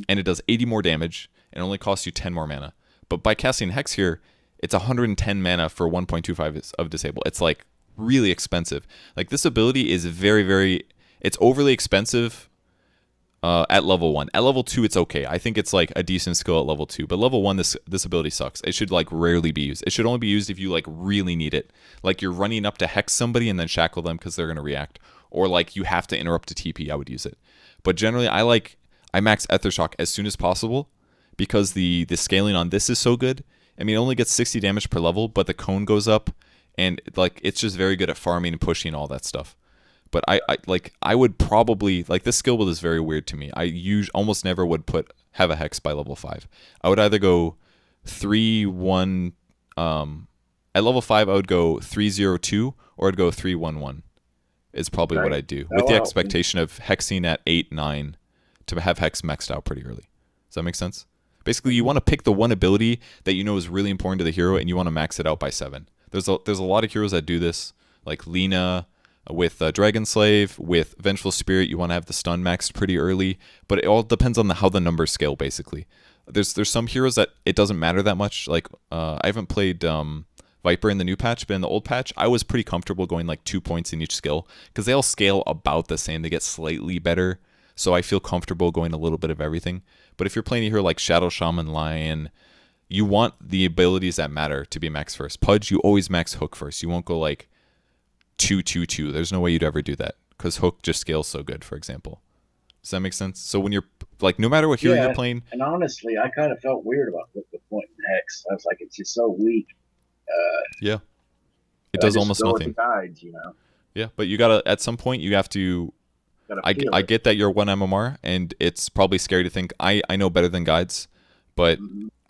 And it does 80 more damage, and only costs you 10 more mana. But by casting Hex here, it's 110 mana for 1.25 of disable. It's like really expensive. Like this ability is it's overly expensive at level 1. At level 2, it's okay. I think it's like a decent skill at level 2. But level 1, this ability sucks. It should like rarely be used. It should only be used if you like really need it. Like you're running up to Hex somebody and then shackle them because they're going to react. Or like you have to interrupt a TP, I would use it. But generally, I max Ethershock as soon as possible because the scaling on this is so good. I mean, it only gets 60 damage per level, but the cone goes up, and like it's just very good at farming and pushing all that stuff. But I would probably like this skill build is very weird to me. I almost never would have a hex by level 5. I would either go 3-1 at level 5 I would go 3-0-2 or I'd go 3-1-1. Is probably what I'd do, with the expectation of hexing at 8-9 to have hex maxed out pretty early. Does that make sense? Basically, you want to pick the one ability that you know is really important to the hero, and you want to max it out by 7. There's a lot of heroes that do this, like Lina with Dragon Slave, with Vengeful Spirit. You want to have the stun maxed pretty early, but it all depends on how the numbers scale. Basically, there's some heroes that it doesn't matter that much. Like I haven't played Viper in the new patch, but in the old patch, I was pretty comfortable going like 2 points in each skill because they all scale about the same. They get slightly better. So I feel comfortable going a little bit of everything. But if you're playing a hero like Shadow Shaman Lion, you want the abilities that matter to be max first. Pudge, you always max Hook first. You won't go like 2-2-2. There's no way you'd ever do that because Hook just scales so good, for example. Does that make sense? So when you're like, no matter what hero you're playing. And honestly, I kind of felt weird about the point in Hex. I was like, it's just so weak. Yeah. It does almost nothing. With the guides, Yeah, but you gotta, at some point, you have to. I get that you're 1 MMR, and it's probably scary to think I know better than guides, but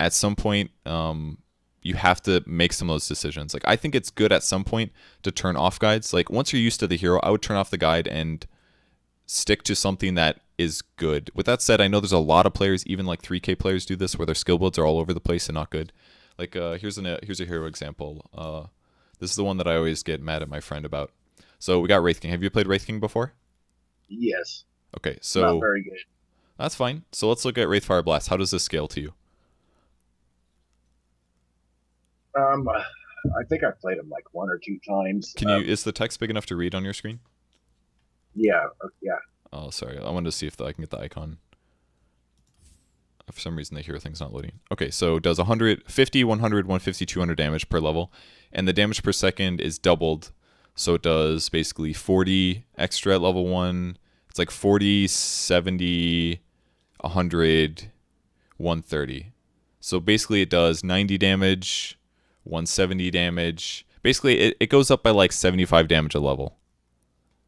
at some point, you have to make some of those decisions. Like I think it's good at some point to turn off guides. Like once you're used to the hero, I would turn off the guide and stick to something that is good. With that said, I know there's a lot of players, even like 3K players, do this where their skill builds are all over the place and not good. Like here's a hero example. This is the one that I always get mad at my friend about. So we got Wraith King. Have you played Wraith King before? Yes. Okay, Not so very good. that's fine. So let's look at Wraith Fire Blast. How does this scale to you? I think I've played them like 1 or 2 times. Can you? Is the text big enough to read on your screen? Yeah, yeah. Oh, sorry. I wanted to see if I can get the icon. For some reason, the hero thing's not loading. Okay, so it does 150, 100, 150, 200 damage per level, and the damage per second is doubled. So it does basically 40 extra at level 1. It's like 40, 70, 100, 130. So basically it does 90 damage, 170 damage. Basically, it goes up by like 75 damage a level,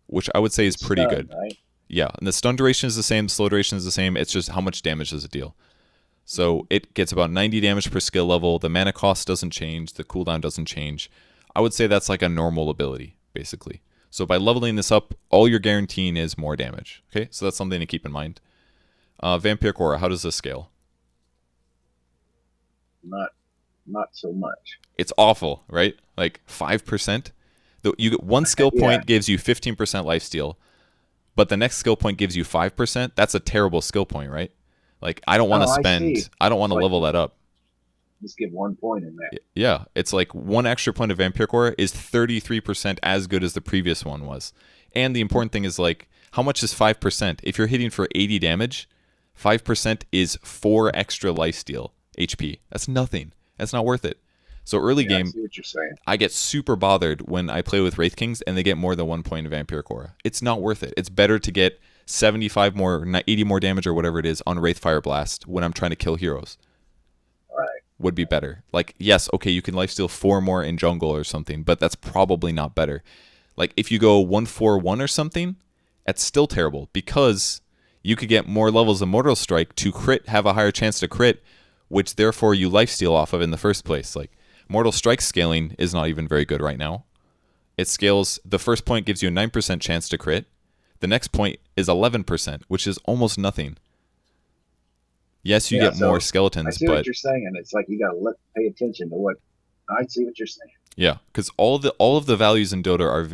which I would say is pretty good. Right? Yeah, and the stun duration is the same, slow duration is the same. It's just how much damage does it deal. So it gets about 90 damage per skill level. The mana cost doesn't change. The cooldown doesn't change. I would say that's like a normal ability, basically. So by leveling this up, all you're guaranteeing is more damage. Okay, so that's something to keep in mind. Vampire Aura, how does this scale? Not so much. It's awful, right? Like 5%. You get one skill point gives you 15% lifesteal, but the next skill point gives you 5%. That's a terrible skill point, right? Like I don't want to spend. I don't want to level that up. Just give 1 point in there. Yeah, it's like one extra point of Vampire Core is 33% as good as the previous one was. And the important thing is like, how much is 5%? If you're hitting for 80 damage, 5% is 4 extra lifesteal HP. That's nothing. That's not worth it. So early game, I see what you're saying. I get super bothered when I play with Wraith Kings and they get more than 1 point of Vampire Core. It's not worth it. It's better to get 75 more, 80 more damage or whatever it is on Wraith Fire Blast when I'm trying to kill heroes. Right. Would be better. Like, yes, okay, you can lifesteal 4 more in jungle or something, but that's probably not better. Like, if you go 1-4-1 or something, that's still terrible because you could get more levels of Mortal Strike to crit, have a higher chance to crit, which therefore you lifesteal off of in the first place. Like, Mortal Strike scaling is not even very good right now. It scales, the first point gives you a 9% chance to crit. The next point is 11%, which is almost nothing. Yes, you get more skeletons, I see what you're saying, and it's like you gotta pay attention to what. I see what you're saying. Yeah, because all of the values in Dota are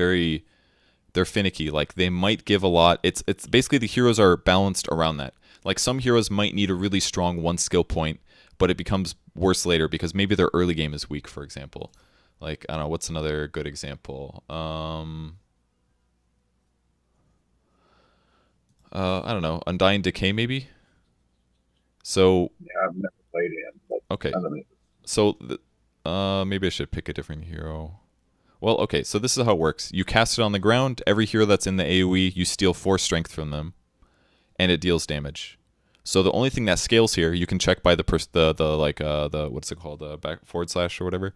they're finicky. Like they might give a lot. It's basically the heroes are balanced around that. Like some heroes might need a really strong 1 skill point, but it becomes worse later because maybe their early game is weak, for example. Like I don't know, what's another good example? I don't know, Undying Decay maybe. So yeah, I've never played him. But okay, so maybe I should pick a different hero. Well, okay, so this is how it works. You cast it on the ground. Every hero that's in the AoE, you steal 4 strength from them, and it deals damage. So the only thing that scales here, you can check by the what's it called, the back / or whatever.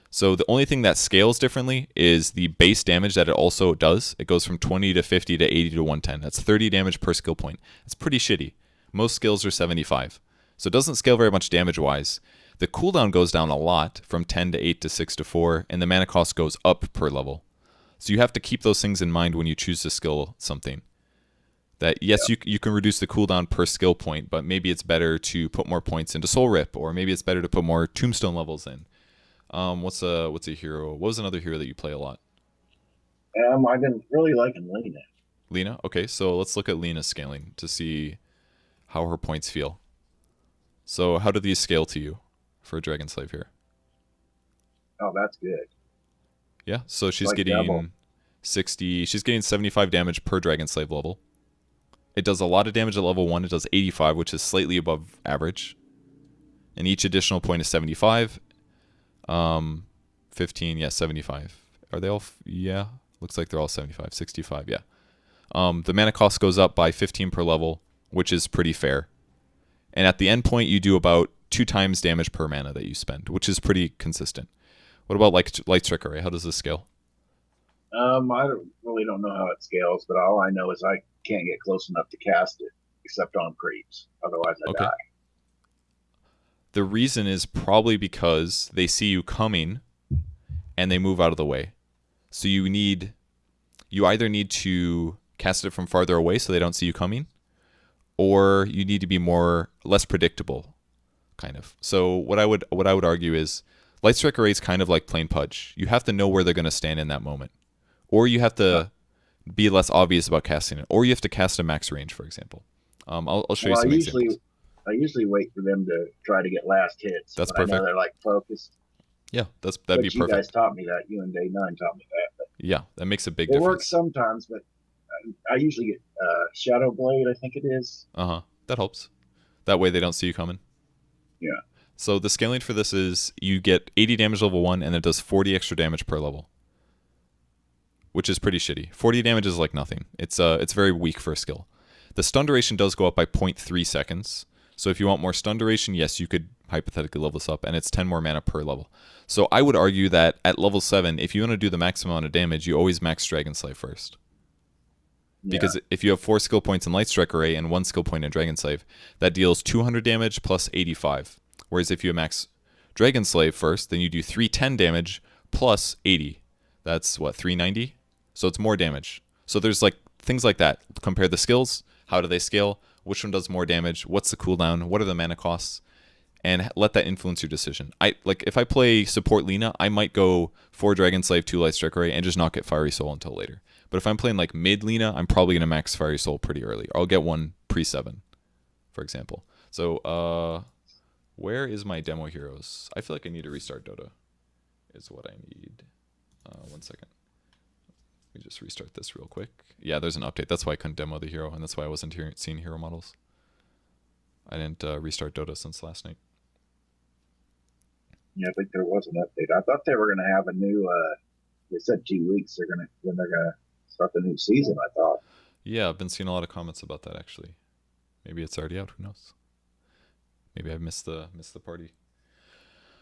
So the only thing that scales differently is the base damage that it also does. It goes from 20 to 50 to 80 to 110. That's 30 damage per skill point. That's pretty shitty. Most skills are 75. So it doesn't scale very much damage-wise. The cooldown goes down a lot, from 10 to 8 to 6 to 4, and the mana cost goes up per level. So you have to keep those things in mind when you choose to skill something. That, yes, you can reduce the cooldown per skill point, but maybe it's better to put more points into Soul Rip, or maybe it's better to put more Tombstone levels in. What's a hero? What was another hero that you play a lot? I've been really liking Lena. Lena? Okay, so let's look at Lena's scaling to see how her points feel. So how do these scale to you for a Dragon Slave here? Oh, that's good. Yeah, so she's like getting double. 60, she's getting 75 damage per Dragon Slave level. It does a lot of damage at level 1. It does 85, which is slightly above average. And each additional point is 75. 15, yeah, 75. Are they all? Yeah, looks like they're all 75, 65, yeah. The mana cost goes up by 15 per level, which is pretty fair. And at the end point, you do about 2 times damage per mana that you spend, which is pretty consistent. What about Light Trickery? How does this scale? I really don't know how it scales, but all I know is I can't get close enough to cast it, except on creeps. Otherwise, I die. The reason is probably because they see you coming and they move out of the way. So you either need to cast it from farther away so they don't see you coming, or you need to be less predictable. kind of. So what I would argue is Light Strike Array is kind of like playing Pudge. You have to know where they're going to stand in that moment, or you have to be less obvious about casting it, or you have to cast a max range, for example. I'll show you some examples. I usually wait for them to try to get last hits. That's perfect. I know they're like focused. Yeah, that'd be perfect. You guys taught me that. You and Day 9 taught me that. But yeah, that makes a big difference. It works sometimes, but I usually get Shadow Blade, I think it is. That helps. That way they don't see you coming. Yeah. So the scaling for this is you get 80 damage level 1, and it does 40 extra damage per level, which is pretty shitty. 40 damage is like nothing. It's very weak for a skill. The stun duration does go up by 0.3 seconds. So if you want more stun duration, yes, you could hypothetically level this up, and it's 10 more mana per level. So I would argue that at level 7, if you want to do the maximum amount of damage, you always max Dragon Slave first. Because if you have 4 skill points in Light Strike Array and 1 skill point in Dragon Slave, that deals 200 damage plus 85. Whereas if you max Dragon Slave first, then you do 310 damage plus 80. That's what, 390? So it's more damage. So there's like things like that. Compare the skills. How do they scale? Which one does more damage? What's the cooldown? What are the mana costs? And let that influence your decision. If I play support Lina, I might go 4 Dragon Slave, 2 Light Strike Array, and just not get Fiery Soul until later. But if I'm playing like mid Lina, I'm probably gonna max Fiery Soul pretty early. Or I'll get one pre-7, for example. So where is my demo heroes? I feel like I need to restart Dota. Is what I need. 1 second. Let me just restart this real quick. Yeah, there's an update. That's why I couldn't demo the hero, and that's why I wasn't seeing hero models. I didn't restart Dota since last night. Yeah, I think there was an update. I thought they were going to have a new. They said 2 weeks. When they're gonna start the new season. I thought. Yeah, I've been seeing a lot of comments about that actually. Maybe it's already out. Who knows? Maybe I missed the party.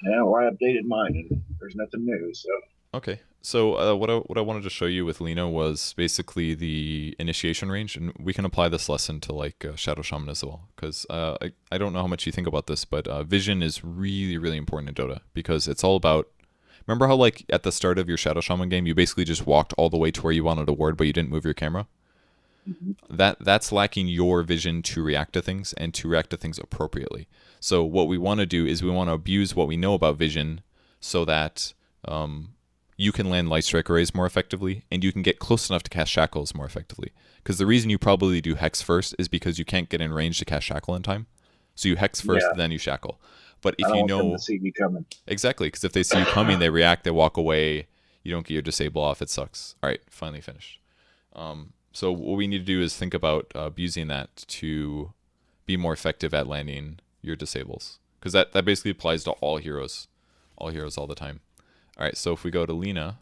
Yeah, well, I updated mine, and there's nothing new. So. Okay, so what I wanted to show you with Lina was basically the initiation range, and we can apply this lesson to like Shadow Shaman as well, because I don't know how much you think about this, but vision is really, really important in Dota, because it's all about, remember how like at the start of your Shadow Shaman game, you basically just walked all the way to where you wanted a ward, but you didn't move your camera? Mm-hmm. That's lacking your vision to react to things, and to react to things appropriately. So what we want to do is we want to abuse what we know about vision so that you can land Light Strike Arrays more effectively, and you can get close enough to cast Shackles more effectively. Because the reason you probably do Hex first is because you can't get in range to cast Shackle in time. So you Hex first, then you Shackle. But if you know, them to see me coming. Exactly, because if they see you coming, they react, they walk away. You don't get your disable off. It sucks. All right, finally finished. So what we need to do is think about abusing that to be more effective at landing your disables, because that basically applies to all heroes all the time. All right, so if we go to Lina,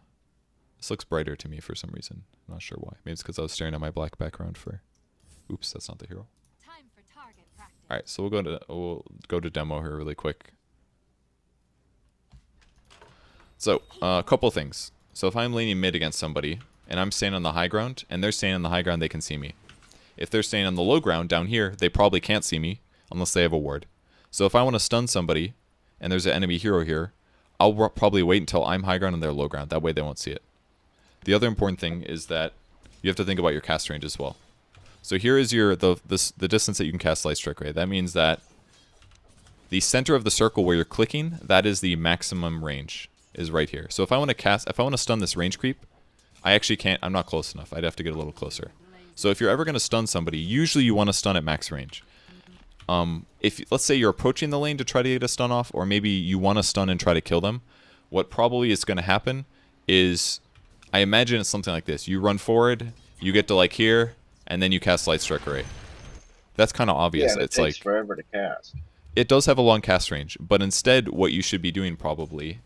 this looks brighter to me for some reason. I'm not sure why. Maybe it's because I was staring at my black background for. Oops, that's not the hero. Time for target practice. All right, so we'll go to demo here really quick. So a couple things. So if I'm laning mid against somebody and I'm standing on the high ground and they're standing on the high ground, they can see me. If they're standing on the low ground down here, they probably can't see me unless they have a ward. So if I want to stun somebody and there's an enemy hero here, I'll probably wait until I'm high ground and they're low ground. That way they won't see it. The other important thing is that you have to think about your cast range as well. So here is the distance that you can cast Light Strike Ray. That means that the center of the circle where you're clicking, that is the maximum range, is right here. So if I want to stun this range creep, I actually can't. I'm not close enough. I'd have to get a little closer. So if you're ever going to stun somebody, usually you want to stun at max range. If let's say you're approaching the lane to try to get a stun off, or maybe you want to stun and try to kill them, what probably is going to happen is, I imagine it's something like this. You run forward, you get to like here, and then you cast Light Strike Array. That's kind of obvious. Yeah, it takes forever to cast. It does have a long cast range, but instead what you should be doing probably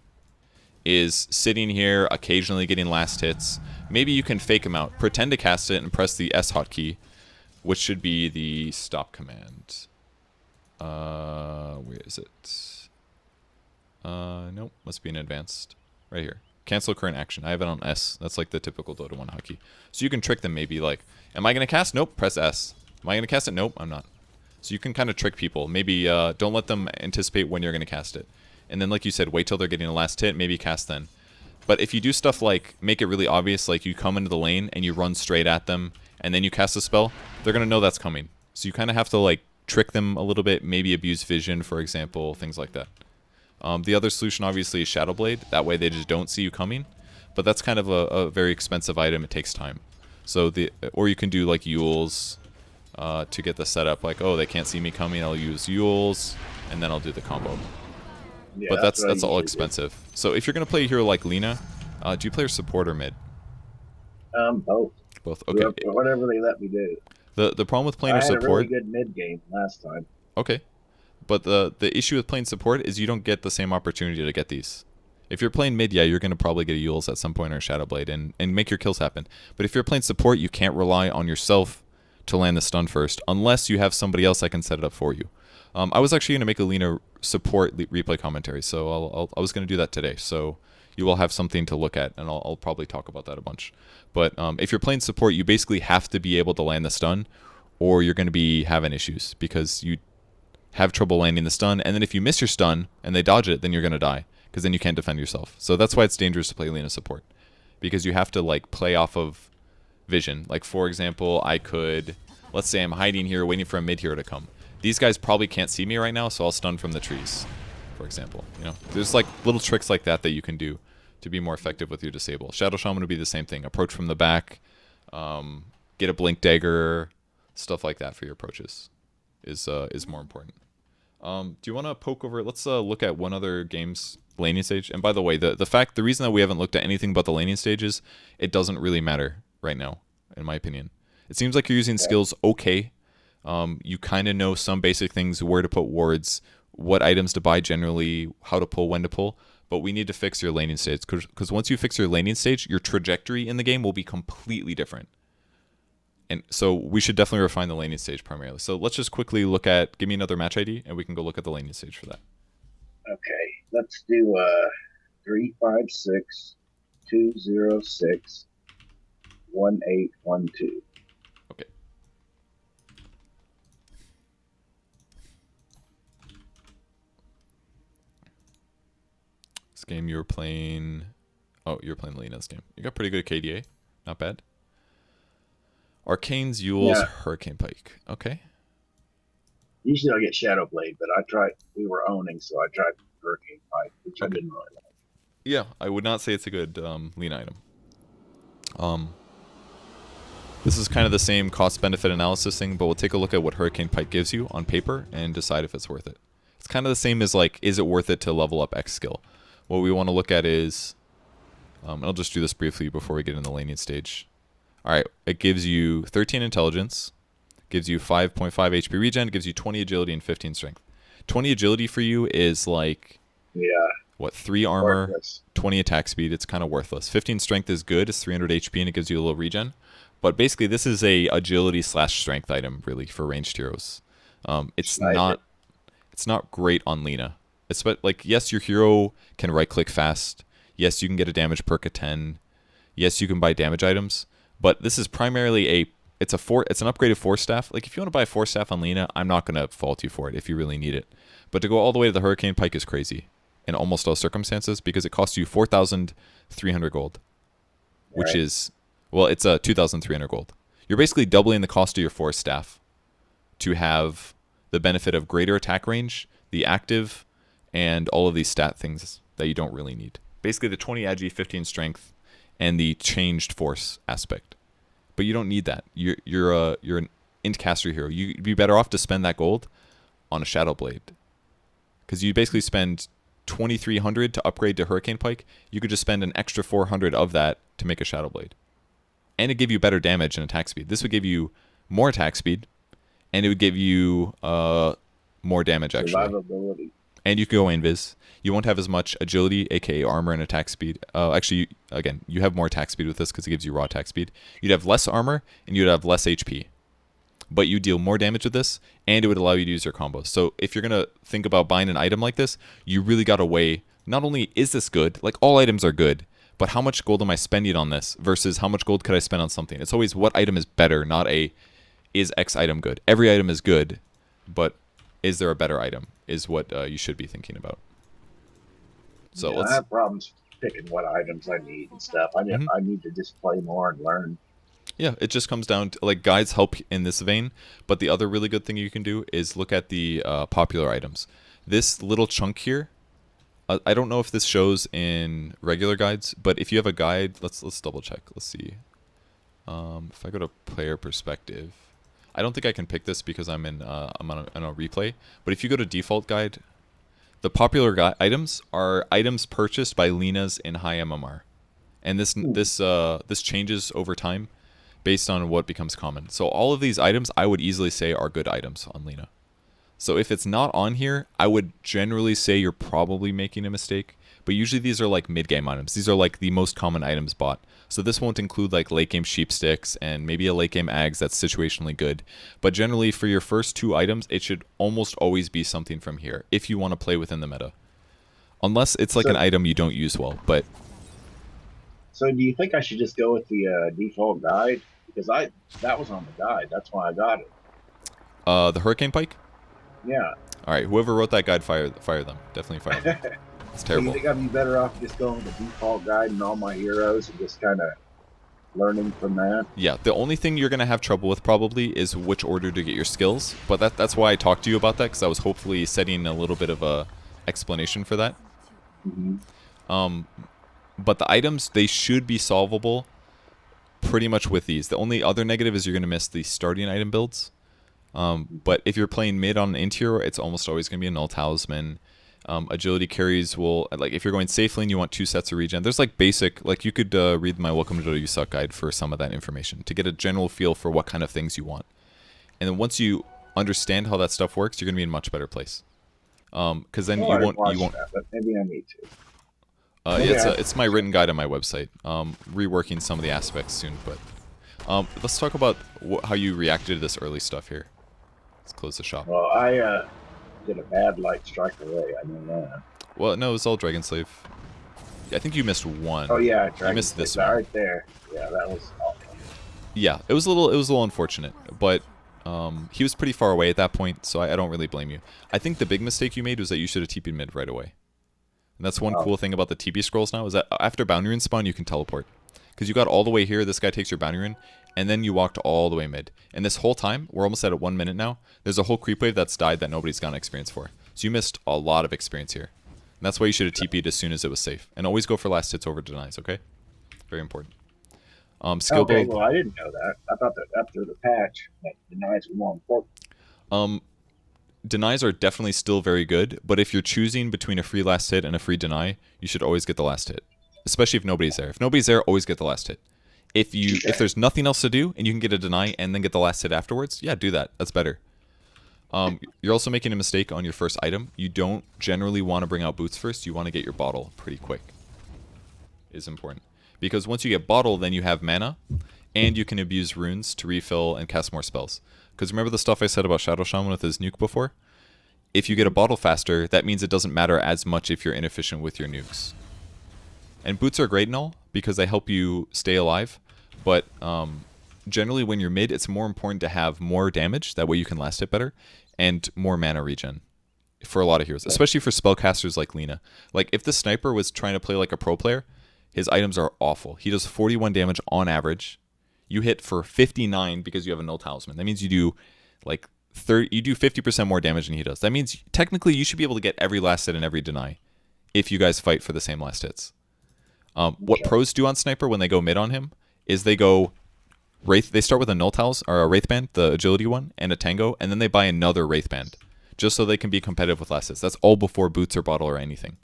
is sitting here, occasionally getting last hits. Maybe you can fake them out. Pretend to cast it and press the S hotkey, which should be the stop command. Where is it? Nope, must be in advanced. Right here. Cancel current action. I have it on S. That's like the typical Dota 1 hotkey. So you can trick them maybe like, am I going to cast? Nope, press S. Am I going to cast it? Nope, I'm not. So you can kind of trick people. Maybe don't let them anticipate when you're going to cast it. And then like you said, wait till they're getting a last hit, maybe cast then. But if you do stuff like make it really obvious, like you come into the lane and you run straight at them and then you cast a spell, they're going to know that's coming. So you kind of have to like trick them a little bit, maybe abuse vision, for example, things like that. The other solution, obviously, is Shadow Blade. That way they just don't see you coming. But that's kind of a very expensive item. It takes time. So or you can do like Yules to get the setup. Like, oh, they can't see me coming. I'll use Yules, and then I'll do the combo. Yeah, But that's all expensive. So if you're going to play a hero like Lina, do you play her support or mid? Both. Both. Okay. Whatever they let me do. The problem with playing her support... I had a really good mid game last time. Okay. But the issue with playing support is you don't get the same opportunity to get these. If you're playing mid, yeah, you're going to probably get a Yules at some point or a Shadow Blade and make your kills happen. But if you're playing support, you can't rely on yourself to land the stun first, unless you have somebody else that can set it up for you. I was actually going to make a Lina support replay commentary, so I was going to do that today. So you will have something to look at, and I'll probably talk about that a bunch. But if you're playing support, you basically have to be able to land the stun, or you're going to be having issues because you have trouble landing the stun, and then if you miss your stun and they dodge it, then you're going to die because then you can't defend yourself. So that's why it's dangerous to play Lina support, because you have to like play off of vision. Like, for example, let's say I'm hiding here waiting for a mid hero to come. These guys probably can't see me right now, so I'll stun from the trees, for example. You know, there's like little tricks like that you can do to be more effective with your disable. Shadow Shaman would be the same thing. Approach from the back, get a blink dagger, stuff like that for your approaches is more important. Do you want to poke over? Let's look at one other game's laning stage. And by the way, the reason that we haven't looked at anything but the laning stage is it doesn't really matter right now, in my opinion. It seems like you're using skills okay. You kind of know some basic things, where to put wards, what items to buy generally, how to pull, when to pull. But we need to fix your laning stage, because once you fix your laning stage, your trajectory in the game will be completely different. And so we should definitely refine the laning stage primarily. So let's just quickly look at, give me another match ID, and we can go look at the laning stage for that. Okay, let's do 356 206 1812. Okay. This game you were playing... Oh, you were playing Lina's game. You got pretty good KDA. Not bad. Arcane's, Yules, yeah. Hurricane Pike. Okay. Usually I get Shadow Blade, but we were owning, so I tried Hurricane Pike, which I didn't really like. Yeah, I would not say it's a good Lina item. This is kind of the same cost-benefit analysis thing, but we'll take a look at what Hurricane Pike gives you on paper and decide if it's worth it. It's kind of the same as, like, is it worth it to level up X skill? What we want to look at is, I'll just do this briefly before we get in the laning stage. All right, it gives you 13 intelligence, gives you 5.5 HP regen, gives you 20 agility and 15 strength. 20 agility for you is like, what, 3 armor, worthless. 20 attack speed. It's kind of worthless. 15 strength is good. It's 300 HP and it gives you a little regen. But basically, this is a agility/strength item really for ranged heroes. It's not great on Lina. It's like, yes, your hero can right click fast. Yes, you can get a damage perk of 10. Yes, you can buy damage items. But this is primarily it's an upgraded force staff. Like, if you want to buy a force staff on Lina, I'm not going to fault you for it if you really need it. But to go all the way to the Hurricane Pike is crazy in almost all circumstances, because it costs you 4,300 gold, which is, well, it's 2,300 gold. You're basically doubling the cost of your force staff to have the benefit of greater attack range, the active, and all of these stat things that you don't really need. Basically, the 20 agi, 15 strength, and the changed force aspect. But you don't need that. You're an int caster hero. You'd be better off to spend that gold on a Shadow Blade, because you basically spend 2,300 to upgrade to Hurricane Pike. You could just spend an extra 400 of that to make a Shadow Blade, and it'd give you better damage and attack speed. This would give you more attack speed, and it would give you more damage actually. Survivability. And you can go invis. You won't have as much agility, aka armor, and attack speed. Actually, again, you have more attack speed with this because it gives you raw attack speed. You'd have less armor, and you'd have less HP. But you deal more damage with this, and it would allow you to use your combos. So if you're going to think about buying an item like this, you really got to weigh, not only is this good, like all items are good, but how much gold am I spending on this versus how much gold could I spend on something? It's always what item is better, not is X item good. Every item is good, but is there a better item is what you should be thinking about. So I have problems picking what items I need and stuff. I need to just play more and learn. Yeah, it just comes down to like guides help in this vein, but the other really good thing you can do is look at the popular items. This little chunk here, I don't know if this shows in regular guides, but if you have a guide, let's double check. Let's see. If I go to player perspective, I don't think I can pick this because I'm on a replay. But if you go to default guide, the popular items are items purchased by Lenas in high MMR, and this changes over time based on what becomes common. So all of these items I would easily say are good items on Lena. So if it's not on here, I would generally say you're probably making a mistake. But usually these are like mid-game items. These are like the most common items bought. So this won't include like late-game sheep sticks and maybe a late-game ags that's situationally good. But generally for your first 2 items, it should almost always be something from here if you want to play within the meta. Unless it's like an item you don't use well. But so do you think I should just go with the default guide? Because that was on the guide. That's why I got it. The Hurricane Pike? Yeah. All right, whoever wrote that guide, fire them. Definitely fire them. It's terrible. So you think I'd be better off just going with the default guide and all my heroes and just kind of learning from that? Yeah, the only thing you're going to have trouble with probably is which order to get your skills. But that's why I talked to you about that, because I was hopefully setting a little bit of a explanation for that. Mm-hmm. But the items, they should be solvable pretty much with these. The only other negative is you're going to miss the starting item builds. But if you're playing mid on an interior, it's almost always going to be a null talisman. Agility carries will, like, if you're going safe lane, you want 2 sets of regen. There's like basic, like you could read my Welcome to Dota You Suck guide for some of that information to get a general feel for what kind of things you want. And then once you understand how that stuff works, you're going to be in a much better place. Because then you won't. That, but maybe I need to. It's my written guide on my website. Reworking some of the aspects soon, but let's talk about how you reacted to this early stuff here. Let's close the shop. Well, I did a bad light strike away. I know that. Well, no, it was all Dragon Slave. I think you missed one. Oh yeah, you missed this one right there. Yeah, that was awful. Yeah, it was a little unfortunate, but he was pretty far away at that point, so I don't really blame you. I think the big mistake you made was that you should have TP'd mid right away. And that's one cool thing about the TP scrolls now, is that after boundary rune spawn, you can teleport. Because you got all the way here, this guy takes your boundary rune, and then you walked all the way mid. And this whole time, we're almost at 1 minute now, there's a whole creep wave that's died that nobody's gotten experience for. So you missed a lot of experience here. And that's why you should have TP'd as soon as it was safe. And always go for last hits over denies, okay? Very important. Skill build. Well, I didn't know that. I thought that after the patch, that denies were more important. Denies are definitely still very good, but if you're choosing between a free last hit and a free deny, you should always get the last hit. Especially if nobody's there. If nobody's there, always get the last hit. If there's nothing else to do and you can get a deny and then get the last hit afterwards, yeah, do that. That's better. You're also making a mistake on your first item. You don't generally want to bring out boots first. You want to get your bottle pretty quick. Is important. Because once you get bottle, then you have mana, and you can abuse runes to refill and cast more spells. Because remember the stuff I said about Shadow Shaman with his nuke before? If you get a bottle faster, that means it doesn't matter as much if you're inefficient with your nukes. And boots are great and all, because they help you stay alive, but generally when you're mid, it's more important to have more damage, that way you can last hit better, and more mana regen for a lot of heroes, especially for spellcasters like Lena. Like, if the sniper was trying to play like a pro player, his items are awful. He does 41 damage on average. You hit for 59 because you have a null talisman. That means you do like 50% more damage than he does. That means technically you should be able to get every last hit and every deny if you guys fight for the same last hits. What pros do on sniper when they go mid on him is they go Wraith. They start with a null talisman or a Wraith band, the agility one, and a tango, and then they buy another Wraith band just so they can be competitive with last hits. That's all before boots or bottle or anything.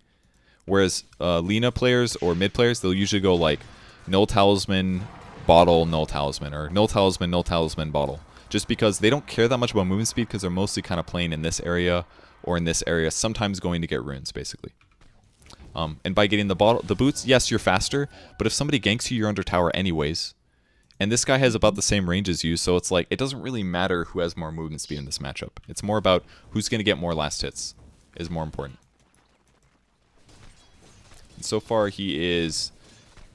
Whereas Lena players or mid players, they'll usually go like null talisman, bottle, null talisman, or null talisman, bottle. Just because they don't care that much about movement speed because they're mostly kind of playing in this area or in this area, sometimes going to get runes, basically. And by getting the boots, yes, you're faster, but if somebody ganks you, you're under tower anyways. And this guy has about the same range as you, so it's like, it doesn't really matter who has more movement speed in this matchup. It's more about who's going to get more last hits is more important. And so far, he is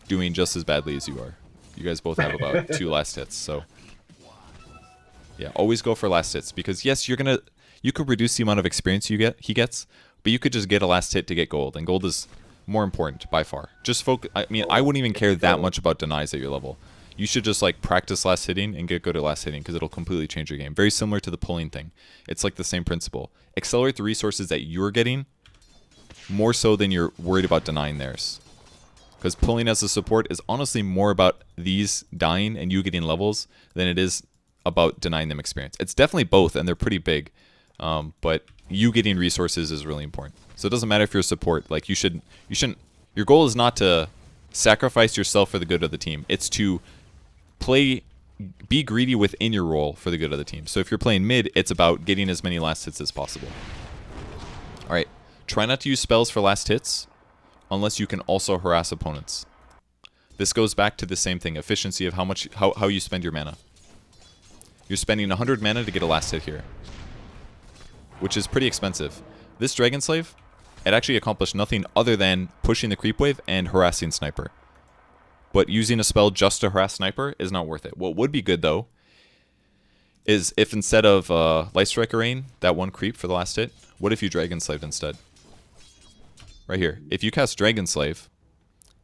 doing just as badly as you are. You guys both have about 2 last hits, so yeah, always go for last hits because yes, you could reduce the amount of experience he gets, but you could just get a last hit to get gold, and gold is more important by far. Just focus. I mean, I wouldn't even care that much about denies at your level. you should just like practice last hitting and get good at last hitting because it'll completely change your game. Very similar to the pulling thing. It's like the same principle. Accelerate the resources that you're getting more so than you're worried about denying theirs. Because pulling as a support is honestly more about these dying and you getting levels than it is about denying them experience. It's definitely both, and they're pretty big. But you getting resources is really important. So it doesn't matter if you're a support. Like you shouldn't. Your goal is not to sacrifice yourself for the good of the team. It's to be greedy within your role for the good of the team. So if you're playing mid, it's about getting as many last hits as possible. All right. Try not to use spells for last hits unless you can also harass opponents. This goes back to the same thing, efficiency of how you spend your mana. You're spending 100 mana to get a last hit here, which is pretty expensive. This Dragon Slave, it actually accomplished nothing other than pushing the creep wave and harassing Sniper. But using a spell just to harass Sniper is not worth it. What would be good, though, is if instead of Light Striker Rain, that one creep for the last hit, what if you Dragon Slaved instead? Right here. If you cast Dragon Slave,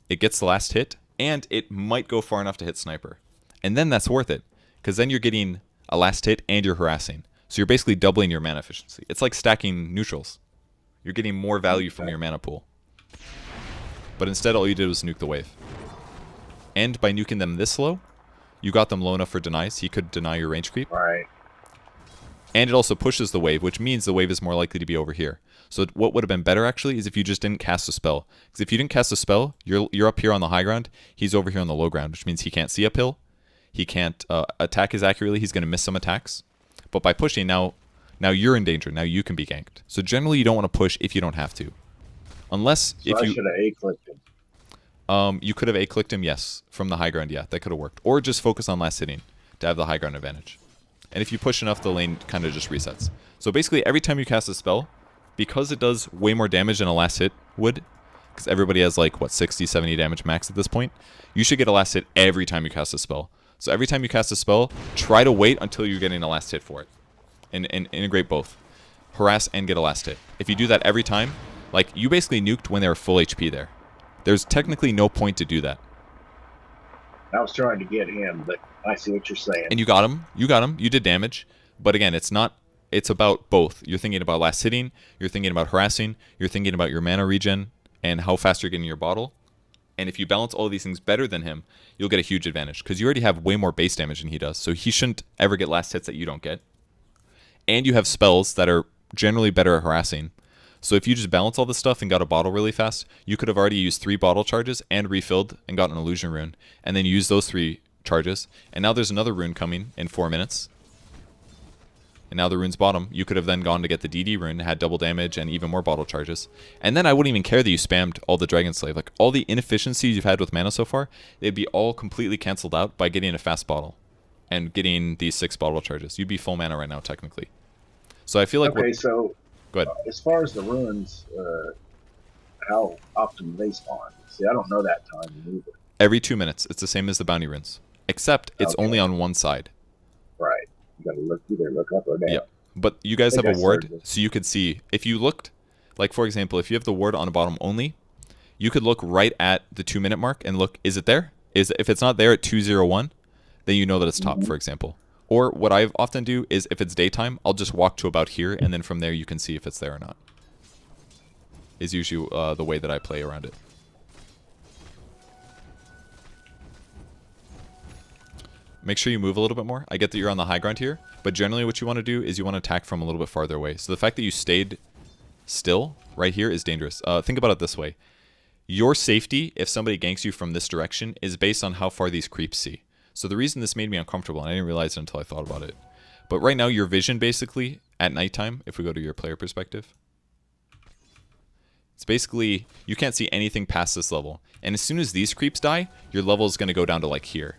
it gets the last hit, and it might go far enough to hit Sniper. And then that's worth it, because then you're getting a last hit and you're harassing. So you're basically doubling your mana efficiency. It's like stacking neutrals. You're getting more value from your mana pool. But instead, all you did was nuke the wave. And by nuking them this low, you got them low enough for denies. He could deny your range creep. Right. And it also pushes the wave, which means the wave is more likely to be over here. So what would have been better, actually, is if you just didn't cast a spell. Because if you didn't cast a spell, you're up here on the high ground. He's over here on the low ground, which means he can't see uphill. He can't attack as accurately. He's going to miss some attacks. But by pushing, now you're in danger. Now you can be ganked. So generally, you don't want to push if you don't have to. Unless So if I you should have A-clicked him. you could have A-clicked him, yes. From the high ground, yeah. That could have worked. Or just focus on last hitting to have the high ground advantage. And if you push enough, the lane kind of just resets. So basically, every time you cast a spell, because it does way more damage than a last hit would, because everybody has like, what, 60, 70 damage max at this point, you should get a last hit every time you cast a spell. So every time you cast a spell, try to wait until you're getting a last hit for it. And integrate both. Harass and get a last hit. If you do that every time, like, you basically nuked when they were full HP there. There's technically no point to do that. I was trying to get him, but I see what you're saying. And you got him. You got him. You did damage. But again, it's about both. You're thinking about last hitting, you're thinking about harassing, you're thinking about your mana regen, and how fast you're getting your bottle. And if you balance all of these things better than him, you'll get a huge advantage. Because you already have way more base damage than he does. So he shouldn't ever get last hits that you don't get. And you have spells that are generally better at harassing. So if you just balance all this stuff and got a bottle really fast, you could have already used 3 bottle charges and refilled and got an illusion rune. And then use those 3 charges. And now there's another rune coming in 4 minutes. And now the rune's bottom. You could have then gone to get the DD rune, had double damage and even more bottle charges. And then I wouldn't even care that you spammed all the Dragon Slave. Like, all the inefficiencies you've had with mana so far, they'd be all completely cancelled out by getting a fast bottle. And getting these 6 bottle charges. You'd be full mana right now, technically. So I feel like... Okay, so... Go ahead. As far as the runes, how often they spawn? See, I don't know that time either. Every 2 minutes. It's the same as the bounty runes. Except it's only on one side. Right. You gotta either look up or down. Yeah. But you guys have a ward, so you could see. If you looked, like for example, if you have the ward on the bottom only, you could look right at the 2 minute mark and look, is it there? If it's not there at 2:01, then you know that it's top, for example. Or what I often do is if it's daytime, I'll just walk to about here, and then from there you can see if it's there or not. Is usually the way that I play around it. Make sure you move a little bit more. I get that you're on the high ground here, but generally what you want to do is you want to attack from a little bit farther away. So the fact that you stayed still right here is dangerous. Think about it this way. Your safety, if somebody ganks you from this direction, is based on how far these creeps see. So the reason this made me uncomfortable, and I didn't realize it until I thought about it, but right now your vision basically at nighttime, if we go to your player perspective, it's basically you can't see anything past this level. And as soon as these creeps die, your level is going to go down to like here.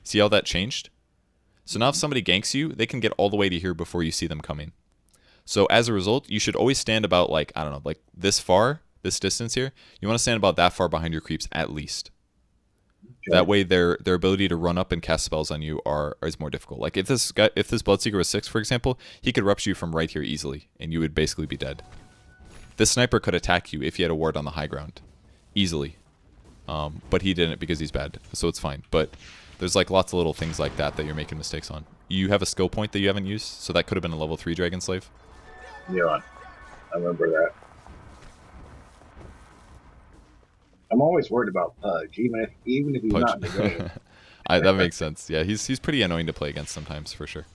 See how that changed? So now if somebody ganks you, they can get all the way to here before you see them coming. So as a result, you should always stand about like, I don't know, like this far, this distance here. You want to stand about that far behind your creeps at least. Okay. That way their ability to run up and cast spells on you is more difficult. Like if this Bloodseeker was 6, for example, he could rupture you from right here easily, and you would basically be dead. This sniper could attack you if he had a ward on the high ground. Easily. But he didn't because he's bad, so it's fine. But There's like lots of little things like that that you're making mistakes on. You have a skill point that you haven't used, so that could have been a level 3 Dragon Slave. Yeah, I remember that. I'm always worried about Pudge, even if he's Pudge. not in the game. That makes sense. Yeah, he's pretty annoying to play against sometimes, for sure.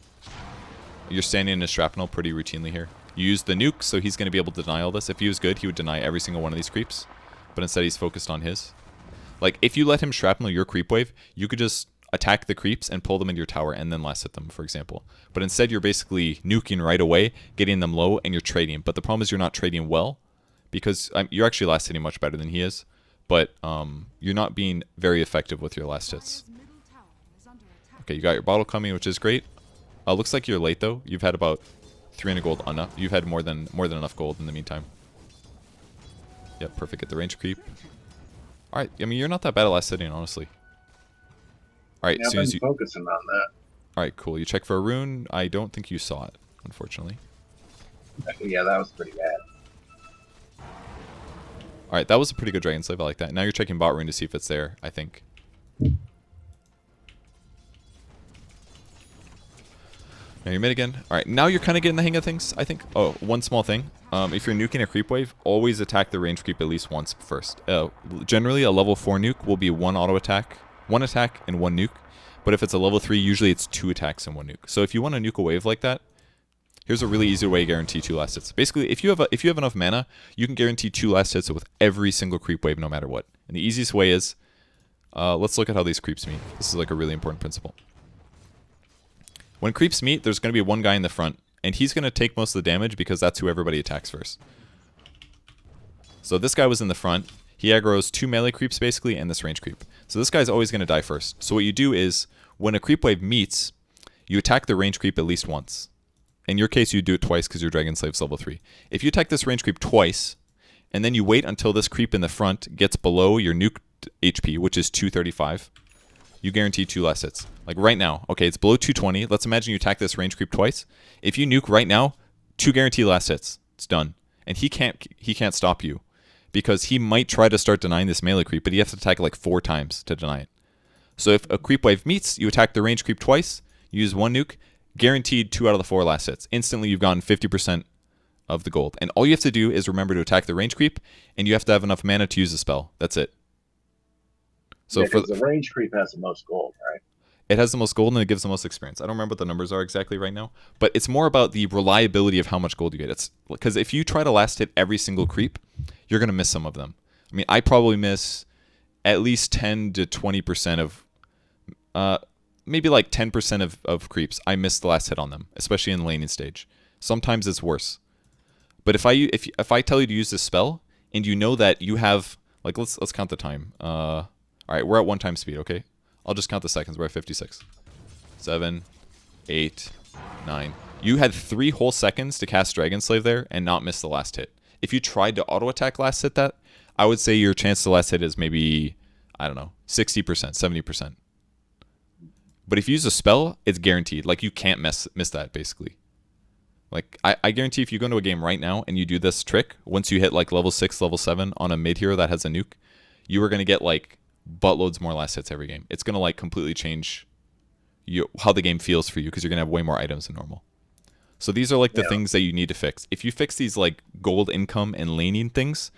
You're standing in his shrapnel pretty routinely here. You use the nuke, so he's going to be able to deny all this. If he was good, he would deny every single one of these creeps. But instead, he's focused on his. Like, if you let him shrapnel your creep wave, you could just attack the creeps and pull them into your tower and then last hit them, for example. But instead, you're basically nuking right away, getting them low, and you're trading. But the problem is you're not trading well, because you're actually last hitting much better than he is. But you're not being very effective with your last hits. Okay, you got your bottle coming, which is great. Looks like you're late though. You've had about 300 gold enough. You've had more than enough gold in the meantime. Yep, perfect. Get the range creep. All right. I mean, you're not that bad at last hitting, honestly. All right. Yeah, as soon as you focusing on that. All right, cool. You check for a rune. I don't think you saw it, unfortunately. Yeah, that was pretty bad. All right, that was a pretty good Dragon Slave. I like that. Now you're checking bot rune to see if it's there, I think. Now you're mid again. All right, now you're kind of getting the hang of things, I think. Oh, one small thing. If you're nuking a creep wave, always attack the range creep at least once first. Generally, a level 4 nuke will be one auto attack, one attack, and one nuke. But if it's a level 3, usually it's 2 attacks and 1 nuke. So if you want to nuke a wave like that, here's a really easy way to guarantee 2 last hits. Basically, if you have enough mana, you can guarantee 2 last hits with every single creep wave, no matter what. And the easiest way is, let's look at how these creeps meet. This is like a really important principle. When creeps meet, there's going to be one guy in the front, and he's going to take most of the damage because that's who everybody attacks first. So this guy was in the front. He aggroes 2 melee creeps basically, and this range creep. So this guy's always going to die first. So what you do is, when a creep wave meets, you attack the range creep at least once. In your case, you do it twice because your Dragon Slave's level 3. If you attack this range creep twice, and then you wait until this creep in the front gets below your nuked HP, which is 235, you guarantee 2 last hits. Like right now. Okay, it's below 220. Let's imagine you attack this range creep twice. If you nuke right now, 2 guarantee last hits. It's done. And he can't stop you. Because he might try to start denying this melee creep, but he has to attack it like 4 times to deny it. So if a creep wave meets, you attack the range creep twice, you use 1 nuke, guaranteed 2 out of the 4 last hits. Instantly, you've gotten 50% of the gold. And all you have to do is remember to attack the range creep, and you have to have enough mana to use the spell. That's it. So yeah, for the range creep has the most gold, right? It has the most gold and it gives the most experience. I don't remember what the numbers are exactly right now, but it's more about the reliability of how much gold you get. It's because if you try to last hit every single creep, you're going to miss some of them. I mean, I probably miss at least 10 to 20% of, maybe like 10% of creeps. I miss the last hit on them, especially in laning stage. Sometimes it's worse. But if I tell you to use this spell and you know that you have, like, let's count the time. All right, we're at 1 time speed, okay? I'll just count the seconds. We're at 56. 7, 8, 9. You had 3 whole seconds to cast Dragon Slave there and not miss the last hit. If you tried to auto attack last hit that, I would say your chance to last hit is maybe, I don't know, 60%, 70%. But if you use a spell, it's guaranteed. Like, you can't miss that, basically. Like, I guarantee if you go into a game right now and you do this trick, once you hit like level 6, level 7 on a mid hero that has a nuke, you are going to get like buttloads more last hits every game. It's going to like completely change how the game feels for you because you're going to have way more items than normal. So these are like the things that you need to fix. If you fix these like gold income and laning things,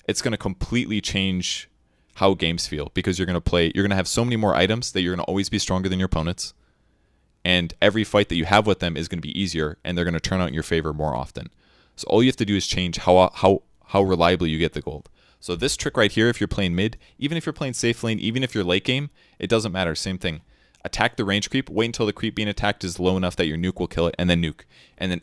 it's going to completely change how games feel because you're going to have so many more items that you're going to always be stronger than your opponents. And every fight that you have with them is going to be easier and they're going to turn out in your favor more often. So all you have to do is change how reliably you get the gold. So this trick right here, if you're playing mid, even if you're playing safe lane, even if you're late game, it doesn't matter. Same thing. Attack the range creep. Wait until the creep being attacked is low enough that your nuke will kill it, and then nuke. And then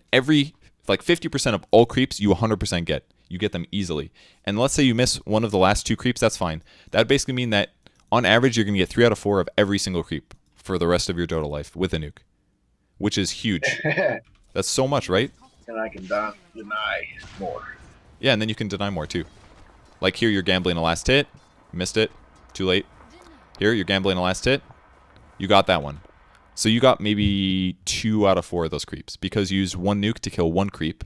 like 50% of all creeps, you 100% get. You get them easily. And let's say you miss one of the last 2 creeps, that's fine. That would basically mean that on average, you're going to get 3 out of 4 of every single creep for the rest of your Dota life with a nuke, which is huge. That's so much, right? And I can deny more. Yeah, and then you can deny more too. Like here, you're gambling a last hit, missed it, too late. Here, you're gambling a last hit, you got that one. So you got maybe 2 out of 4 of those creeps because you used 1 nuke to kill 1 creep.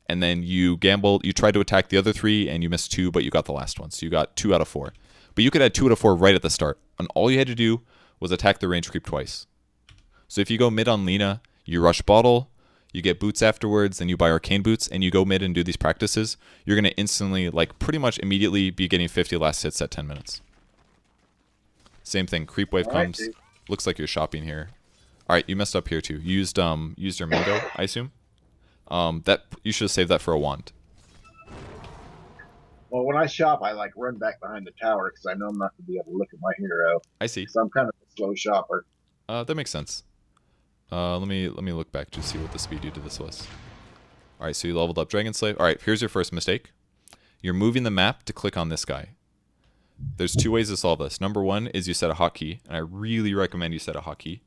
And then you tried to attack the other 3 and you missed 2, but you got the last one. So you got 2 out of 4. But you could add 2 out of 4 right at the start. And all you had to do was attack the range creep twice. So if you go mid on Lena, you rush bottle, you get boots afterwards, then you buy arcane boots, and you go mid and do these practices, you're going to instantly, like pretty much immediately be getting 50 last hits at 10 minutes. Same thing, creep wave comes. Dude. Looks like you're shopping here. All right, you messed up here too. You used your mango, I assume. That you should have saved that for a wand. Well, when I shop, I like run back behind the tower because I know I'm not going to be able to look at my hero. I see. So I'm kind of a slow shopper. That makes sense. Let me look back to see what the speed you did this was. All right, so you leveled up Dragon Slave. All right, here's your first mistake. You're moving the map to click on this guy. There's two ways to solve this. Number one is you set a hotkey, and I really recommend you set a hotkey.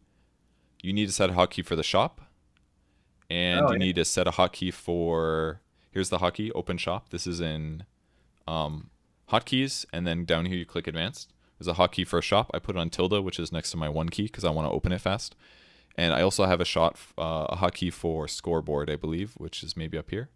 You need to set a hotkey for the shop, and you need to set a hotkey for, here's the hotkey, open shop. This is in hotkeys, and then down here you click advanced. There's a hotkey for a shop. I put it on tilde, which is next to my one key because I want to open it fast. And I also have a hotkey for scoreboard, I believe, which is maybe up here.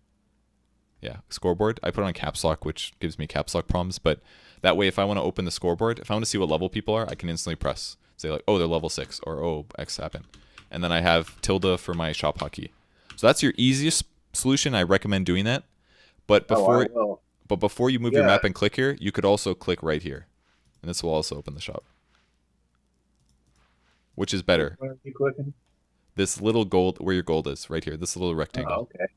Yeah, scoreboard. I put it on caps lock, which gives me caps lock problems. But that way, if I want to open the scoreboard, if I want to see what level people are, I can instantly press. Say like, oh, they're level 6, or oh, X happened. And then I have tilde for my shop hotkey. So that's your easiest solution. I recommend doing that. But before you move your map and click here, you could also click right here. And this will also open the shop. Which is better? Where are you clicking? This little gold, where your gold is, right here. This little rectangle. Oh, okay.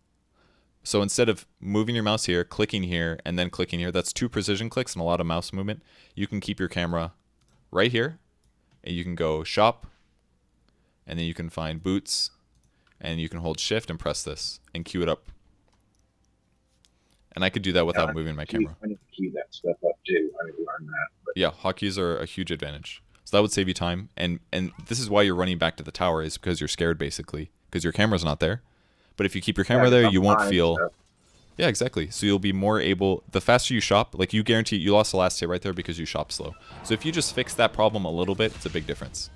So instead of moving your mouse here, clicking here, and then clicking here, that's 2 precision clicks and a lot of mouse movement. You can keep your camera right here, and you can go shop, and then you can find boots, and you can hold shift and press this, and queue it up. And I could do that without moving my camera. I need to key that stuff up too. I need to learn that. But yeah, hotkeys are a huge advantage. So that would save you time, and this is why you're running back to the tower, is because you're scared, basically, because your camera's not there. But if you keep your camera there, you won't feel... Yeah, exactly. So you'll be more able... The faster you shop, like you guarantee... You lost the last hit right there because you shop slow. So if you just fix that problem a little bit, it's a big difference.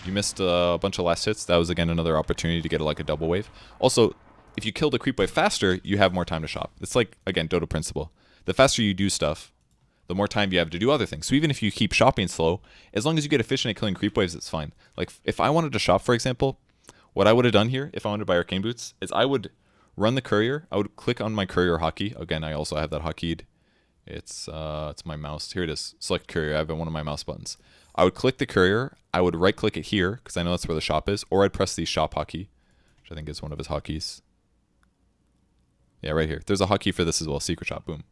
You missed a bunch of last hits. That was, again, another opportunity to get like a double wave. Also, if you kill the creep wave faster, you have more time to shop. It's like, again, Dota principle. The faster you do stuff, the more time you have to do other things. So even if you keep shopping slow, as long as you get efficient at killing creep waves, it's fine. Like, if I wanted to shop, for example... What I would have done here, if I wanted to buy arcane boots, is I would run the courier. I would click on my courier hotkey. Again, I also have that hotkeyed. It's my mouse. Here it is. Select courier. I have one of my mouse buttons. I would click the courier. I would right click it here because I know that's where the shop is. Or I'd press the shop hotkey, which I think is one of his hotkeys. Yeah, right here. There's a hotkey for this as well. Secret shop. Boom.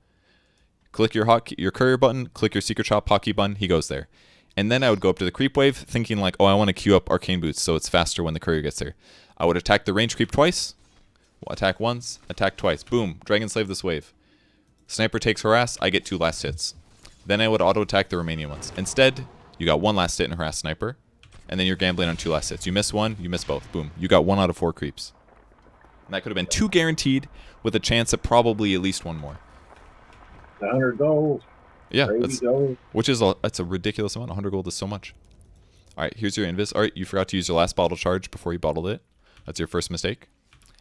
Click your courier button. Click your secret shop hotkey button. He goes there. And then I would go up to the creep wave thinking like, oh, I want to queue up arcane boots so it's faster when the courier gets there. I would attack the range creep twice. Attack once, attack twice. Boom, Dragon Slave this wave. Sniper takes harass, I get 2 last hits. Then I would auto attack the remaining ones. Instead, you got 1 last hit and harass sniper. And then you're gambling on 2 last hits. You miss 1, you miss both. Boom, you got 1 out of 4 creeps. And that could have been 2 guaranteed with a chance at probably at least 1 more. 100 gold. Yeah, that's a ridiculous amount. 100 gold is so much. All right, here's your invis. All right, you forgot to use your last bottle charge before you bottled it. That's your first mistake.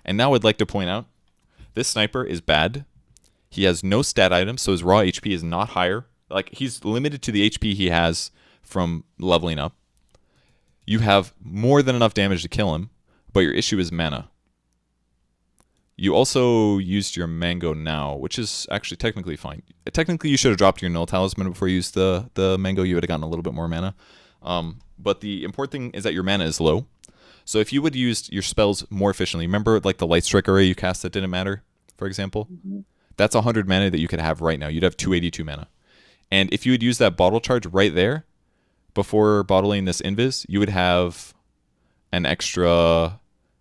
And now I'd like to point out, this sniper is bad. He has no stat items, so his raw HP is not higher. Like, he's limited to the HP he has from leveling up. You have more than enough damage to kill him, but your issue is mana. You also used your mango now, which is actually technically fine. Technically, you should have dropped your null talisman before you used the mango. You would have gotten a little bit more mana. But the important thing is that your mana is low. So if you would use your spells more efficiently, remember like the light strike array you cast that didn't matter, for example? Mm-hmm. That's 100 mana that you could have right now. You'd have 282 mana. And if you would use that bottle charge right there, before bottling this invis, you would have an extra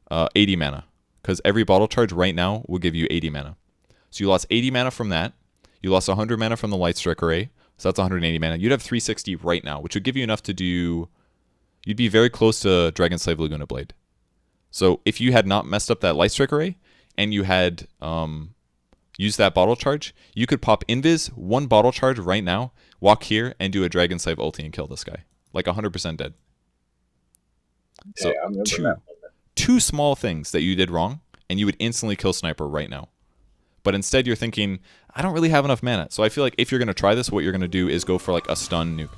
80 mana. Because every bottle charge right now will give you 80 mana. So you lost 80 mana from that. You lost 100 mana from the light strike array. So that's 180 mana. You'd have 360 right now, which would give you enough to do... You'd be very close to Dragon Slave Laguna Blade. So if you had not messed up that light strike array, and you had used that bottle charge, you could pop invis, 1 bottle charge right now, walk here, and do a Dragon Slave ulti and kill this guy. Like 100% dead. So yeah, I remember that. 2 small things that you did wrong, and you would instantly kill sniper right now. But instead, you're thinking, I don't really have enough mana. So I feel like if you're going to try this, what you're going to do is go for like a stun nuke.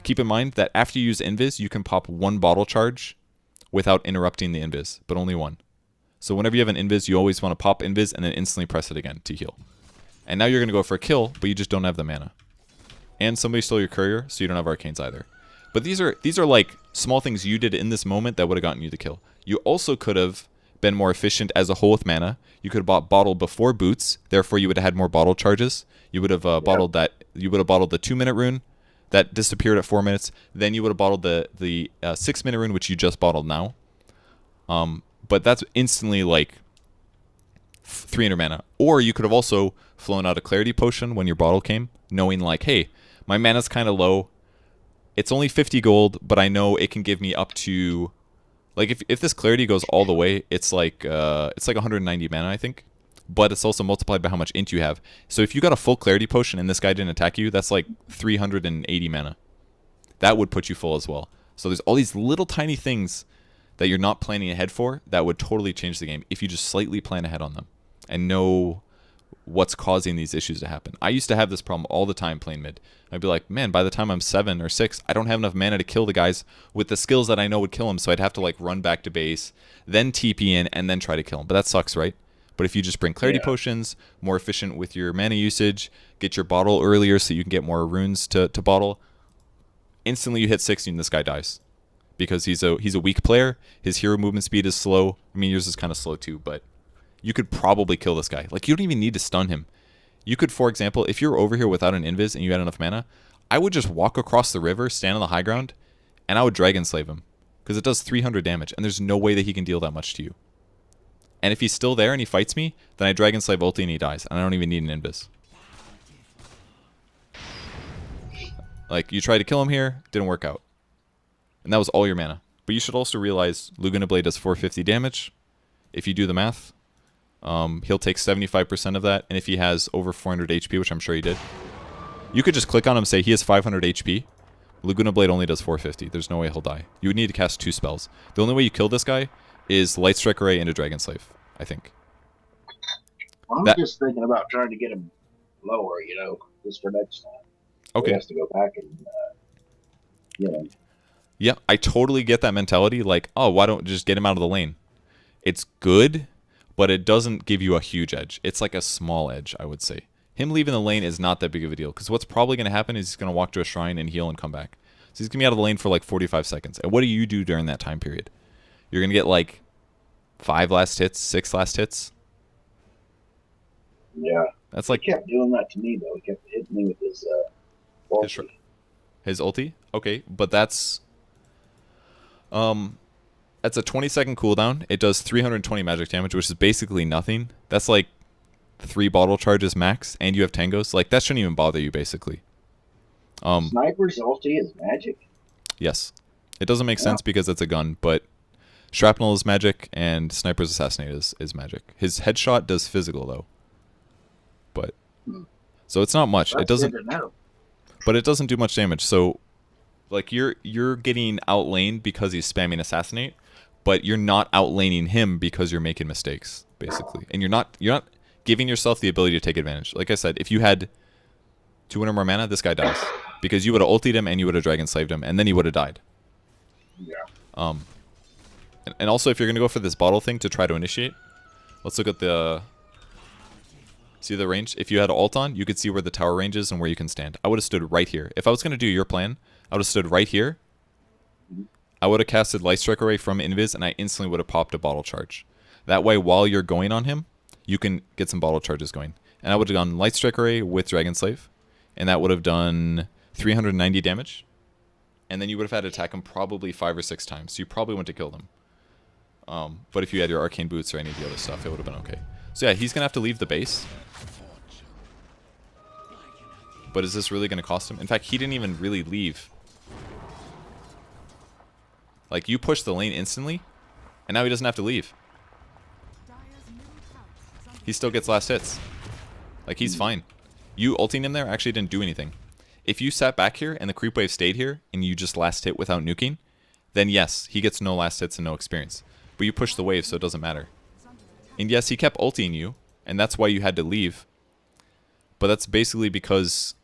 Keep in mind that after you use Invis, you can pop 1 bottle charge without interrupting the Invis, but only 1. So whenever you have an Invis, you always want to pop Invis and then instantly press it again to heal. And now you're going to go for a kill, but you just don't have the mana. And somebody stole your courier, so you don't have arcanes either. But these are like small things you did in this moment that would have gotten you the kill. You also could have been more efficient as a whole with mana. You could have bought bottle before boots, therefore you would have had more bottle charges. You would have bottled that. You would have bottled the 2-minute rune that disappeared at 4 minutes. Then you would have bottled the 6-minute rune, which you just bottled now. But that's instantly like 300 mana. Or you could have also flown out a clarity potion when your bottle came, knowing like, hey, my mana's kind of low. It's only 50 gold, but I know it can give me up to, like, if this clarity goes all the way, it's like 190 mana, I think. But it's also multiplied by how much int you have. So if you got a full clarity potion and this guy didn't attack you, that's like 380 mana. That would put you full as well. So there's all these little tiny things that you're not planning ahead for that would totally change the game if you just slightly plan ahead on them and know what's causing these issues to happen. I used to have this problem all the time playing mid. I'd be like, man, by the time I'm 7 or 6, I don't have enough mana to kill the guys with the skills that I know would kill them, so I'd have to like run back to base, then TP in, and then try to kill them. But that sucks, right? But if you just bring clarity potions, more efficient with your mana usage, get your bottle earlier so you can get more runes to bottle, instantly you hit 60 and this guy dies. Because he's a weak player, his hero movement speed is slow. I mean, yours is kind of slow too, but you could probably kill this guy. Like, you don't even need to stun him. You could, for example, if you're over here without an invis and you had enough mana, I would just walk across the river, stand on the high ground, and I would dragon slave him. Because it does 300 damage, and there's no way that he can deal that much to you. And if he's still there and he fights me, then I dragon slave ulti and he dies, and I don't even need an invis. Like, you tried to kill him here, didn't work out. And that was all your mana. But you should also realize Laguna Blade does 450 damage. If you do the math, he'll take 75% of that. And if he has over 400 HP, which I'm sure he did, you could just click on him and say he has 500 HP. Laguna Blade only does 450. There's no way he'll die. You would need to cast 2 spells. The only way you kill this guy is Light Strike Array into Dragon Slave, I think. Well, I'm just thinking about trying to get him lower, you know, just for next time. Okay. He has to go back and, you know. Yeah, I totally get that mentality. Like, oh, why don't just get him out of the lane? It's good, but it doesn't give you a huge edge. It's like a small edge, I would say. Him leaving the lane is not that big of a deal, because what's probably going to happen is he's going to walk to a shrine and heal and come back. So he's going to be out of the lane for like 45 seconds. And what do you do during that time period? You're going to get like 5 last hits, 6 last hits. Yeah. That's like... He kept doing that to me, though. He kept hitting me with his ulti. His ulti? Okay, but that's a 20-second cooldown. It does 320 magic damage, which is basically nothing. That's like 3 bottle charges max, and you have tangos. Like, that shouldn't even bother you, basically. Sniper's ulti is magic? Yes. It doesn't make sense because it's a gun, but shrapnel is magic, and sniper's assassinate is magic. His headshot does physical, though. But so it's not much. It doesn't. But it doesn't do much damage. So, like, you're getting outlaned because he's spamming assassinate, but you're not outlaning him because you're making mistakes, basically. And you're not giving yourself the ability to take advantage. Like I said, if you had 200 more mana, this guy dies because you would have ultied him and you would have dragon slaved him, and then he would have died. Yeah. And also, if you're gonna go for this bottle thing to try to initiate, let's look at the. See the range? If you had ult on, you could see where the tower range is and where you can stand. I would have stood right here. If I was going to do your plan, I would have stood right here. I would have casted Light Strike Array from Invis, and I instantly would have popped a bottle charge. That way, while you're going on him, you can get some bottle charges going. And I would have done Light Strike Array with Dragon Slave, and that would have done 390 damage. And then you would have had to attack him probably 5 or 6 times, so you probably went to kill them. But if you had your Arcane Boots or any of the other stuff, it would have been okay. So yeah, he's going to have to leave the base. But is this really going to cost him? In fact, he didn't even really leave. Like, you push the lane instantly, and now he doesn't have to leave. He still gets last hits. Like, he's fine. You ulting him there actually didn't do anything. If you sat back here and the creep wave stayed here, and you just last hit without nuking, then yes, he gets no last hits and no experience. But you push the wave, so it doesn't matter. And yes, he kept ulting you, and that's why you had to leave. But that's basically because,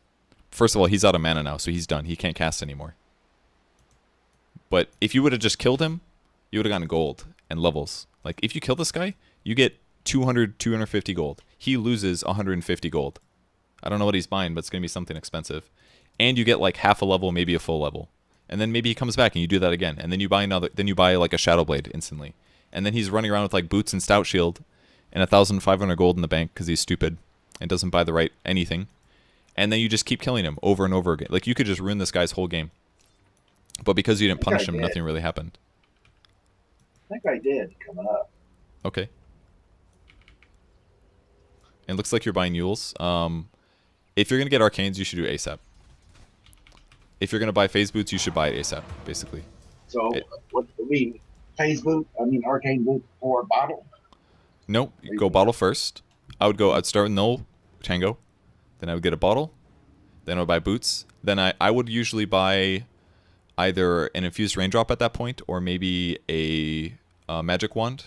first of all, he's out of mana now, so he's done. He can't cast anymore. But if you would have just killed him, you would have gotten gold and levels. Like, if you kill this guy, you get 200, 250 gold. He loses 150 gold. I don't know what he's buying, but it's going to be something expensive. And you get like half a level, maybe a full level. And then maybe he comes back and you do that again. And then you buy another, then you buy like a Shadow Blade instantly. And then he's running around with like boots and stout shield and 1,500 gold in the bank because he's stupid and doesn't buy the right anything. And then you just keep killing him over and over again. Like, you could just ruin this guy's whole game. But because you didn't punish him, nothing really happened. I think I did coming up. Okay. It looks like you're buying Yules. If you're going to get Arcanes, you should do ASAP. If you're going to buy Phase Boots, you should buy it ASAP, basically. So, what do you mean? Phase Boot? I mean Arcane Boot for a bottle? Nope. You go bottle first. I'd start with no Tango. Then I would get a bottle. Then I would buy boots. Then I would usually buy either an infused raindrop at that point or maybe a magic wand,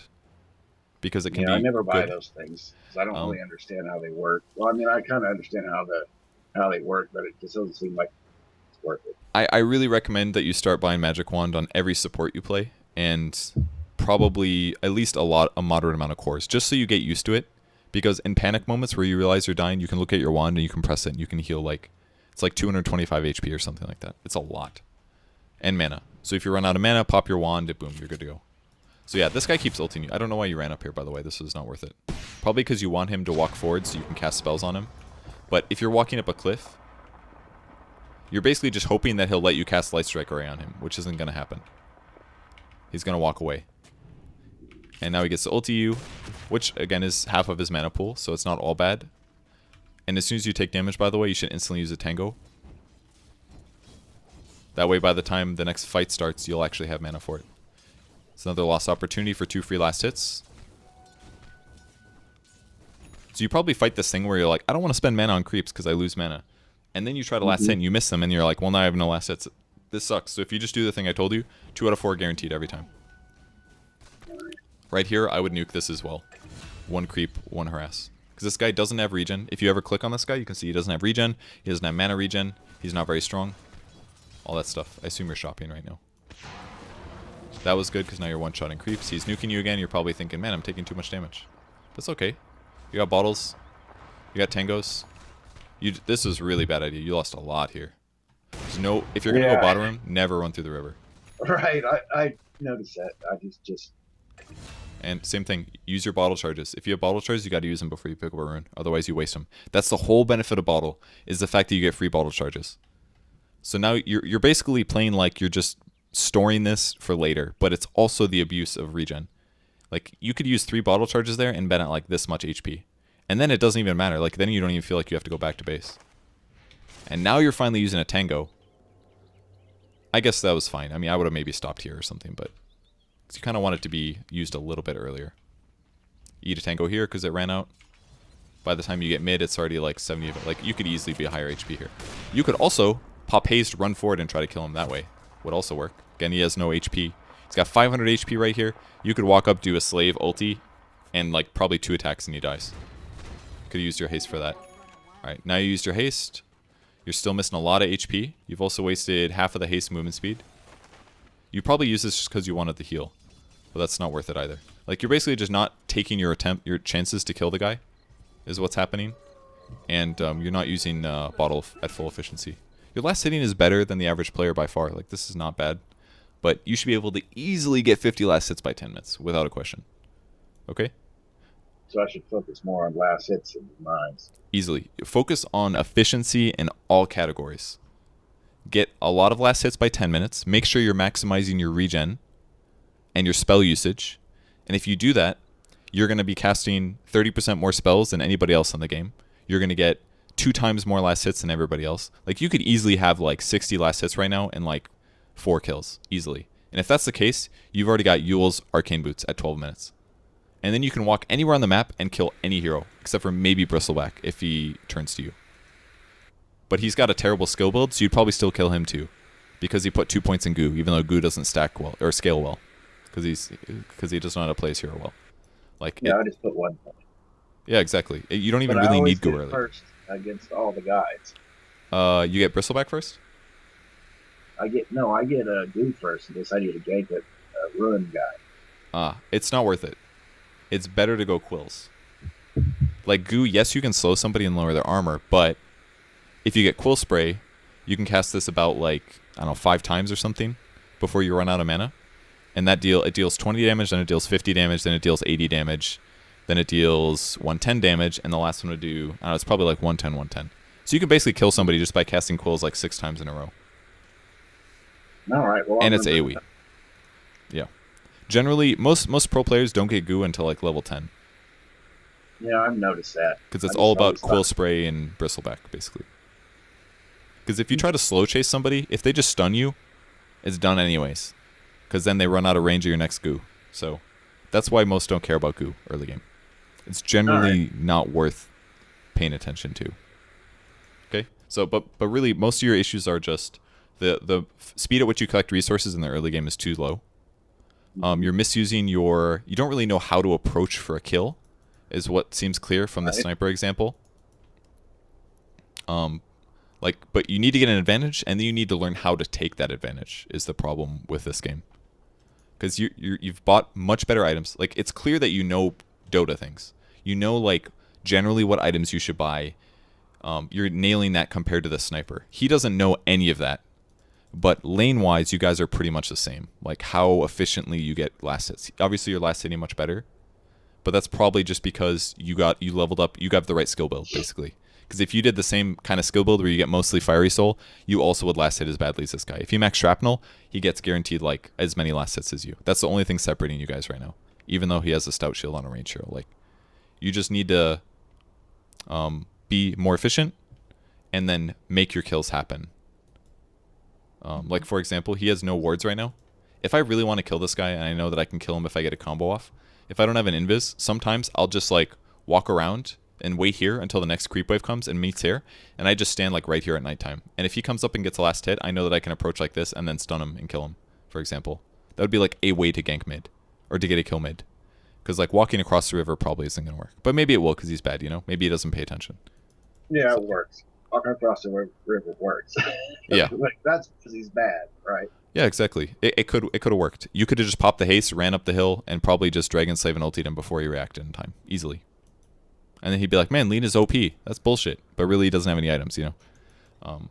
because it can be I never buy good. those things because I don't really understand how they work. Well, I mean, I kind of understand how they work, but it just doesn't seem like it's worth it. I really recommend that you start buying magic wand on every support you play, and probably at least a moderate amount of cores, just so you get used to it. Because in panic moments where you realize you're dying, you can look at your wand and you can press it and you can heal it's like 225 HP or something like that. It's a lot. And mana. So if you run out of mana, pop your wand, boom, you're good to go. So yeah, this guy keeps ulting you. I don't know why you ran up here, by the way. This is not worth it. Probably because you want him to walk forward so you can cast spells on him. But if you're walking up a cliff, you're basically just hoping that he'll let you cast Light Strike Array on him, which isn't going to happen. He's going to walk away. And now he gets to ulti you, which again is half of his mana pool, so it's not all bad. And as soon as you take damage, by the way, you should instantly use a Tango. That way by the time the next fight starts, you'll actually have mana for it. It's another lost opportunity for 2 free last hits. So you probably fight this thing where you're like, I don't want to spend mana on creeps because I lose mana. And then you try to last hit and you miss them and you're like, well, now I have no last hits. This sucks. So if you just do the thing I told you, 2 out of 4 guaranteed every time. Right here, I would nuke this as well. 1 creep, 1 harass. Because this guy doesn't have regen. If you ever click on this guy, you can see he doesn't have regen. He doesn't have mana regen. He's not very strong. All that stuff. I assume you're shopping right now. That was good because now you're one-shotting creeps. He's nuking you again. You're probably thinking, man, I'm taking too much damage. That's okay. You got bottles. You got tangos. This was a really bad idea. You lost a lot here. If you're going to go bottom room, never run through the river. Right. I noticed that. I just... And same thing, use your bottle charges. If you have bottle charges, you got to use them before you pick up a rune. Otherwise, you waste them. That's the whole benefit of bottle, is the fact that you get free bottle charges. So now you're basically playing like you're just storing this for later, but it's also the abuse of regen. Like, you could use 3 bottle charges there and been at like this much HP. And then it doesn't even matter. Like, then you don't even feel like you have to go back to base. And now you're finally using a Tango. I guess that was fine. I mean, I would have maybe stopped here or something, but... because you kind of want it to be used a little bit earlier. Eat a Tango here because it ran out. By the time you get mid, it's already like 70. Like, you could easily be a higher HP here. You could also pop haste, run forward, and try to kill him that way. Would also work. Again, he has no HP. He's got 500 HP right here. You could walk up, do a slave ulti, and like probably 2 attacks and he dies. Could have used your haste for that. Alright, now you used your haste. You're still missing a lot of HP. You've also wasted half of the haste movement speed. You probably use this just because you wanted the heal. But that's not worth it either. Like, you're basically just not taking your chances to kill the guy, is what's happening. And you're not using bottle at full efficiency. Your last hitting is better than the average player by far. Like, this is not bad. But you should be able to easily get 50 last hits by 10 minutes, without a question. Okay? So I should focus more on last hits and mines. Easily. Focus on efficiency in all categories. Get a lot of last hits by 10 minutes. Make sure you're maximizing your regen and your spell usage. And if you do that, you're going to be casting 30% more spells than anybody else in the game. You're going to get 2 times more last hits than everybody else. Like, you could easily have like 60 last hits right now and like 4 kills easily. And if that's the case, you've already got Yule's Arcane Boots at 12 minutes. And then you can walk anywhere on the map and kill any hero, except for maybe Bristleback if he turns to you. But he's got a terrible skill build, so you'd probably still kill him too, because he put 2 points in goo, even though goo doesn't stack well or scale well, because he doesn't know how to play his hero well. Like, yeah, I just put 1 point. Yeah, exactly. You don't even really need goo early. First against all the guys. You get Bristleback first. I get a goo first in case I need to gank a ruin guy. It's not worth it. It's better to go quills. Like goo, yes, you can slow somebody and lower their armor, but if you get quill spray, you can cast this about like, I don't know, 5 times or something before you run out of mana. And it deals 20 damage, then it deals 50 damage, then it deals 80 damage, then it deals 110 damage, and the last one would do, I don't know, it's probably like 110, 110. So you can basically kill somebody just by casting quills like 6 times in a row. All right. Well, and it's AoE. Yeah. Generally, most pro players don't get goo until like level 10. Yeah, I've noticed that. Because it's all about quill spray and bristleback, basically. Because if you try to slow chase somebody, if they just stun you, it's done anyways. Because then they run out of range of your next goo. So that's why most don't care about goo early game. It's generally not worth paying attention to. Okay? So, but really, most of your issues are just the speed at which you collect resources in the early game is too low. You're misusing you don't really know how to approach for a kill, is what seems clear from the sniper example. But you need to get an advantage, and then you need to learn how to take that advantage, is the problem with this game. Because you've bought much better items. Like, it's clear that you know Dota things. You know, like, generally what items you should buy. You're nailing that compared to the sniper. He doesn't know any of that. But lane-wise, you guys are pretty much the same. Like, how efficiently you get last hits. Obviously, your last hitting much better. But that's probably just because you leveled up, you got the right skill build, basically. Because if you did the same kind of skill build where you get mostly Fiery Soul, you also would last hit as badly as this guy. If you max Shrapnel, he gets guaranteed like as many last hits as you. That's the only thing separating you guys right now. Even though he has a stout shield on a range hero. Like, you just need to be more efficient and then make your kills happen. Like, for example, he has no wards right now. If I really want to kill this guy, and I know that I can kill him if I get a combo off, if I don't have an invis, sometimes I'll just like walk around and wait here until the next creep wave comes and meets here, and I just stand like right here at nighttime. And if he comes up and gets a last hit, I know that I can approach like this and then stun him and kill him, for example. That would be like a way to gank mid, or to get a kill mid. Because like walking across the river probably isn't going to work. But maybe it will because he's bad, you know? Maybe he doesn't pay attention. Yeah, it works. Walking across the river works. Yeah. Like, that's because he's bad, right? Yeah, exactly. It could have worked. You could have just popped the haste, ran up the hill, and probably just Dragon Slave and ultied him before he reacted in time. Easily. And then he'd be like, man, Lean is OP. That's bullshit. But really he doesn't have any items, you know?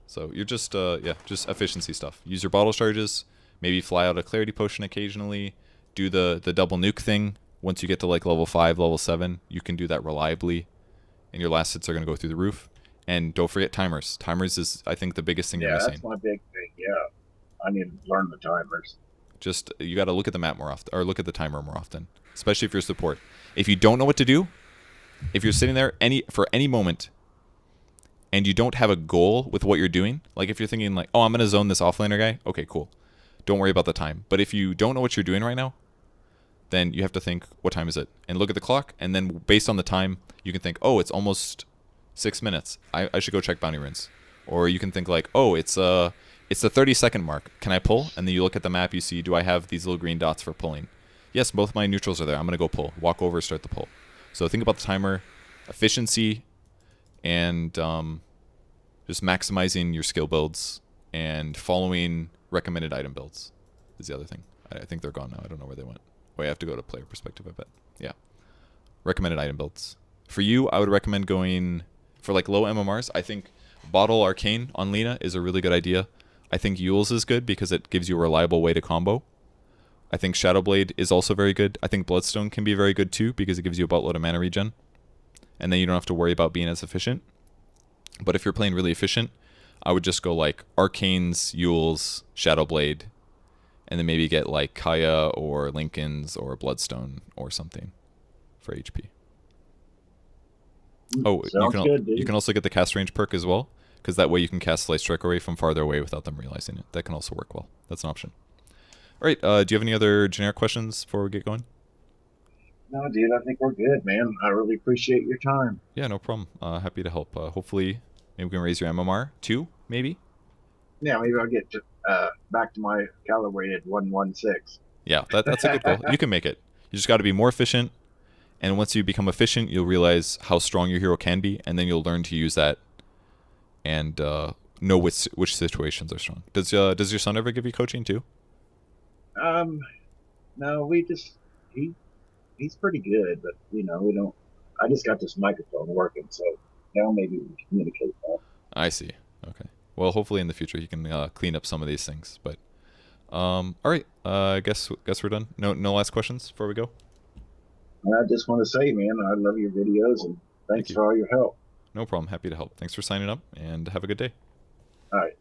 So you're just efficiency stuff. Use your bottle charges. Maybe fly out a Clarity Potion occasionally. Do the double nuke thing. Once you get to like level 5, level 7, you can do that reliably. And your last hits are going to go through the roof. And don't forget timers. Timers is, I think, the biggest thing you're missing. Yeah, that's my big thing, yeah. I need to learn the timers. Just, you got to look at the map more often, or look at the timer more often. Especially if you're support. If you don't know what to do, if you're sitting there for any moment, and you don't have a goal with what you're doing, like if you're thinking like, oh, I'm going to zone this offlaner guy, okay, cool. Don't worry about the time. But if you don't know what you're doing right now, then you have to think, what time is it? And look at the clock, and then based on the time, you can think, oh, it's almost 6 minutes. I should go check bounty runes. Or you can think like, oh, it's the 30-second mark. Can I pull? And then you look at the map, you see, do I have these little green dots for pulling? Yes, both my neutrals are there. I'm going to go pull. Walk over, start the pull. So think about the timer, efficiency, and just maximizing your skill builds and following recommended item builds is the other thing. I think they're gone now. I don't know where they went. Wait, I have to go to player perspective, I bet. Yeah. Recommended item builds. For you, I would recommend going for like low MMRs. I think Bottle Arcane on Lina is a really good idea. I think Yule's is good because it gives you a reliable way to combo. I think Shadowblade is also very good. I think Bloodstone can be very good too because it gives you a buttload of mana regen. And then you don't have to worry about being as efficient. But if you're playing really efficient, I would just go like Arcanes, Yule's, Shadowblade, and then maybe get like Kaya or Lincoln's or Bloodstone or something for HP. Oh, you can also get the cast range perk as well, because that way you can cast Slice Strike away from farther away without them realizing it. That can also work well. That's an option. All right, do you have any other generic questions before we get going? No, dude, I think we're good, man. I really appreciate your time. Yeah, no problem. Happy to help. Hopefully, maybe we can raise your MMR too, maybe? Yeah, maybe I'll get back to my calibrated 116. Yeah, that's a good goal. You can make it. You just got to be more efficient, and once you become efficient, you'll realize how strong your hero can be, and then you'll learn to use that. And know which situations are strong. Does your son ever give you coaching too? Um, no, he's pretty good, but we don't. I just got this microphone working, so now maybe we can communicate more. I see. Okay. Well, hopefully in the future he can clean up some of these things. But all right. Guess we're done. No last questions before we go. And I just want to say, man, I love your videos and Thank thanks you. for all your help. No problem. Happy to help. Thanks for signing up, and have a good day. All right.